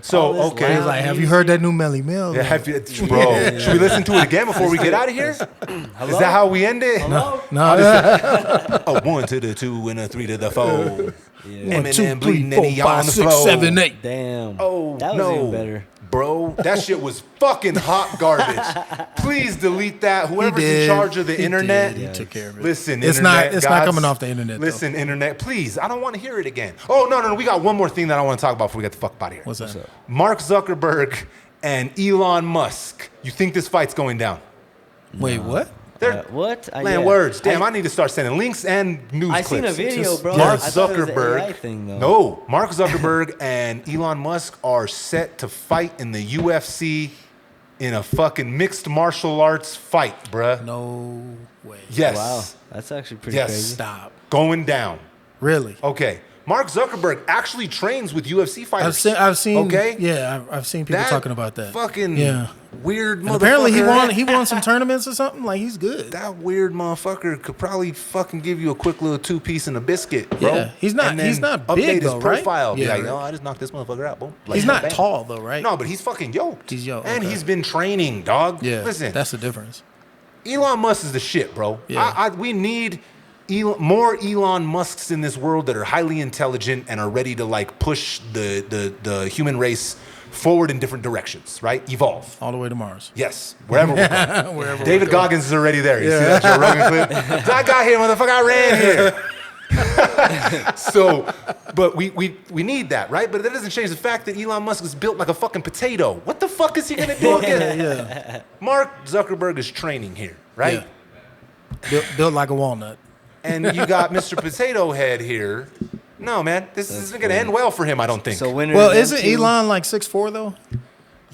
So, okay. He's like, have you heard that new Melly Mel? Yeah, bro, should we listen to it again before we get out of here? Is that how we end it? No. A 1 to the 2 and a 3 to the 4. One, Eminem 2, 3, bleeding 4, and he 5, on the 6, floor. 7, 8. damn. Oh, that was no. even better. Bro, that shit was fucking hot garbage. Please delete that. Whoever's in charge of the internet. He took care of it. Listen, It's internet not gods, coming off the internet. Listen, internet, please. I don't want to hear it again. Oh, no. We got one more thing that I want to talk about before we get the fuck out of here. What's that? Mark Zuckerberg and Elon Musk. You think this fight's going down? Wait, what? They're What? playing words. Damn, I need to start sending links and news I clips. seen a video, bro. Mark I thought it was the Zuckerberg. AI thing, though. No, Mark Zuckerberg and Elon Musk are set to fight in the UFC in a fucking mixed martial arts fight, bruh. No way. Yes. Wow, that's actually pretty Yes. crazy. Stop. Going down. Really? Okay. Mark Zuckerberg actually trains with UFC fighters. I've seen. Okay. Yeah, I've seen people talking about that. Fucking weird And motherfucker. apparently he won some tournaments or something. Like he's good. That weird motherfucker could probably fucking give you a quick little 2-piece and a biscuit, bro. Yeah, he's not- And then he's not update big, his though, right? profile. Be Yeah, like, right. I just knocked this motherfucker out. Boom. Like, He's not bang. tall though, right? No, but he's fucking yoked. He's yoked, and okay. he's been training, dog. Yeah. Listen, that's the difference. Elon Musk is the shit, bro. Yeah. We need more Elon Musks in this world that are highly intelligent and are ready to like push the human race forward in different directions, right? Evolve. All the way to Mars. Yes, wherever we're going. Wherever David Goggins is already there. You see that Joe Rogan clip? I got here, motherfucker. I ran here. So, but we need that, right? But that doesn't change the fact that Elon Musk is built like a fucking potato. What the fuck is he gonna do again? Yeah. Mark Zuckerberg is training here, right? Yeah. Built like a walnut. And you got Mr. Potato Head here. No, man, this isn't gonna end well for him. I don't think. So when Well, isn't Elon like 6'4" though?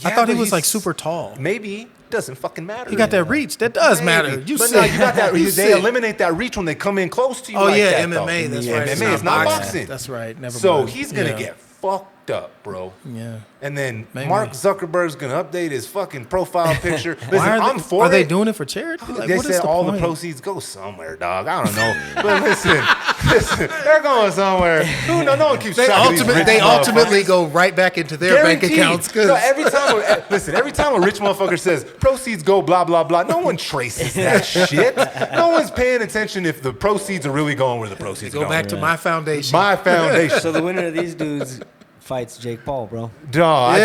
I thought he but was like he's- super tall. Maybe doesn't fucking matter. He got that reach. That does Maybe. matter. You but sick. no, you got that. You They sick. eliminate that reach when they come in close to you. Oh like yeah, that, MMA. though. That's Yeah, right. MMA. It's not boxing. That's right. Never So mind. he's gonna Yeah. get fucked up, bro. Yeah. And then Maybe. Mark Zuckerberg's gonna update his fucking profile picture. Listen, Why I'm for are they it. doing it for charity? Like, They what is said the all point? the proceeds go somewhere, dog. I don't know, but listen, they're going somewhere. Who no one keeps They, track of these rich ultimately motherfuckers. go right back into their bank Guaranteed. accounts. 'Cause- No, every time a rich motherfucker says proceeds go blah blah blah, no one traces that shit. No one's paying attention if the proceeds are really going where the proceeds go going. back to my foundation. My foundation. So the winner of these dudes fights Jake Paul, bro. Dog,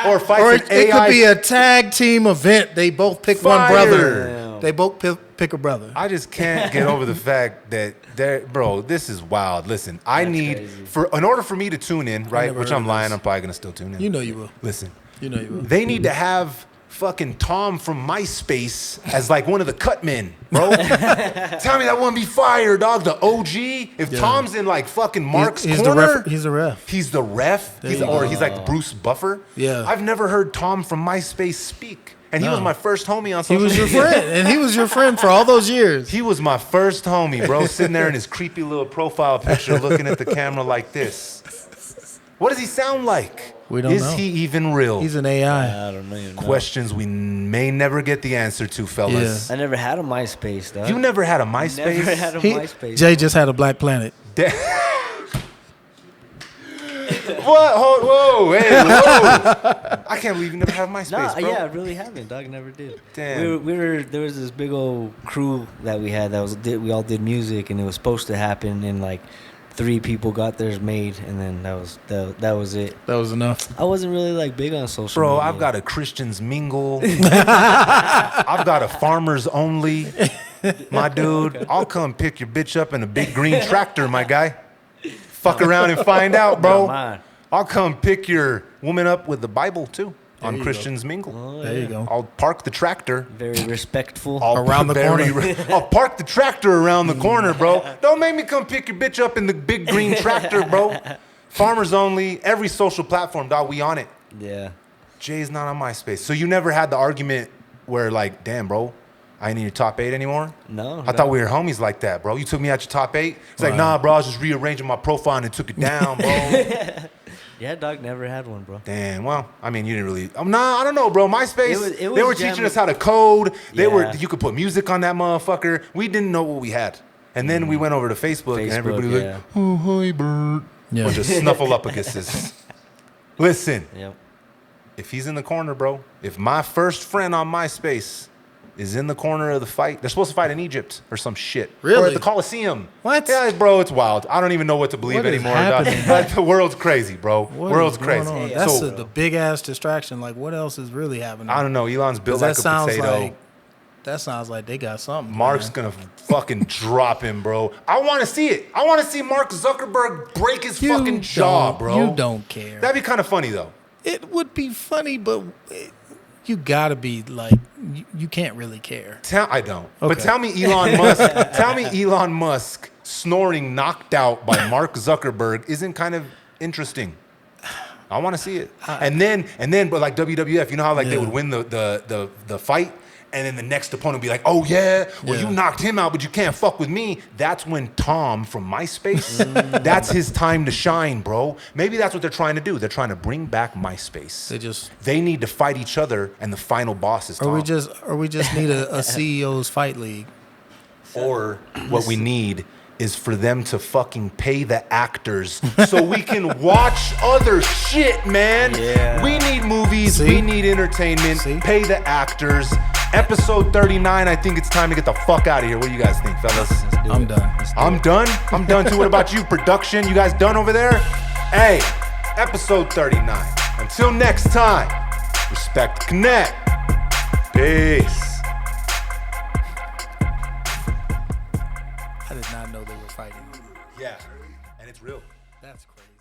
or fights or an it AI. could be a tag team event. They both pick one Fire. brother. Damn. They both pick a brother. I just can't get over the fact that bro, this is wild. Listen, I need crazy. in order for me to tune in, right? never Which heard I'm of lying, this. I'm probably gonna still tune in. You know you will. Listen, You know you will. they need to have fucking Tom from MySpace as like one of the cut men, bro. Tell me that wouldn't be fire, dog. The OG. If Yeah. Tom's in like fucking Mark's he's corner, He's the ref. he's the ref. He's like Bruce Buffer. Yeah. I've never heard Tom from MySpace speak. And he No. was my first homie on He social was your media. friend, and he was your friend for all those years. He was my first homie, bro, sitting there in his creepy little profile picture looking at the camera like this. What does he sound like? We don't Is know. he even real? He's an AI. I don't know. Questions we may never get the answer to, fellas. I never had a MySpace, dog. You never had a MySpace? Never had a He- MySpace. Jay just had a Black Planet. What? Whoa, hey, whoa. I can't believe you never had MySpace, Nah, bro. yeah, I really haven't, dog. Never did. Damn. We were there was this big old crew that we had we all did music, and it was supposed to happen, and like 3 people got theirs made, and then that was it. That was enough. I wasn't really like big on social Bro, media. I've got a Christians mingle. I've got a farmers only. My dude, I'll come pick your bitch up in a big green tractor, my guy. Fuck around and find out, bro. Mine. I'll come pick your woman up with the Bible too There on you Christians mingle. Oh, There yeah. you go. I'll park the tractor. Very respectful. Around the corner. I'll park the tractor around the corner, bro. Don't make me come pick your bitch up in the big green tractor, bro. Farmers only, every social platform, dog. We on it. Yeah. Jay's not on MySpace. So you never had the argument where like, damn, bro, I ain't in your top 8 anymore? No. I thought we were homies like that, bro. You took me out your top 8? It's like, nah, bro, I was just rearranging my profile and it took it down, bro. Yeah, dog never had one, bro. Damn, well, I mean, you didn't really. Nah, I don't know, bro. MySpace, It they was were teaching jamming. us how to code. Yeah. You could put music on that motherfucker. We didn't know what we had. And then we went over to Facebook and everybody was yeah. like, oh, hi, Bert. Yeah. Bunch of snuffleupaguses. Listen, Yep. if he's in the corner, bro, if my first friend on MySpace is in the corner of the fight, they're supposed to fight in Egypt or some shit. Or Really? at the Coliseum. What? Yeah, bro, it's wild. I don't even know what to believe What is anymore. Dog. happening? Like, the world's crazy, bro. What World's is going crazy. on? That's So, the big ass distraction. Like, what else is really happening? I don't know. Elon's built 'Cause like that a sounds potato. like that sounds like they got something. Mark's man. gonna fucking drop him, bro. I want to see it. I want to see Mark Zuckerberg break his You fucking jaw, don't- bro. You don't care. That'd be kind of funny though. It would be funny, but you gotta be like, you can't really care. I don't. But Okay. tell me Elon Musk. Tell me Elon Musk snoring knocked out by Mark Zuckerberg isn't kind of interesting. I want to see it. And then, but like WWF, you know how like they Yeah. would win the fight, and then the next opponent will be like, oh yeah, well you knocked him out, but you can't fuck with me. That's when Tom from MySpace, that's his time to shine, bro. Maybe that's what they're trying to do. They're trying to bring back MySpace. They need to fight each other, and the final boss is Tom. Or we just need a CEO's fight league. Or what we need is for them to fucking pay the actors so we can watch other shit, man. Yeah. We need movies. We need entertainment. Pay the actors. Episode 39, I think it's time to get the fuck out of here. What do you guys think, fellas? I'm done. I'm done? I'm done too. What about you, production? You guys done over there? Hey, episode 39. Until next time, respect, connect. Peace. I did not know they were fighting. Yeah, and it's real. That's crazy.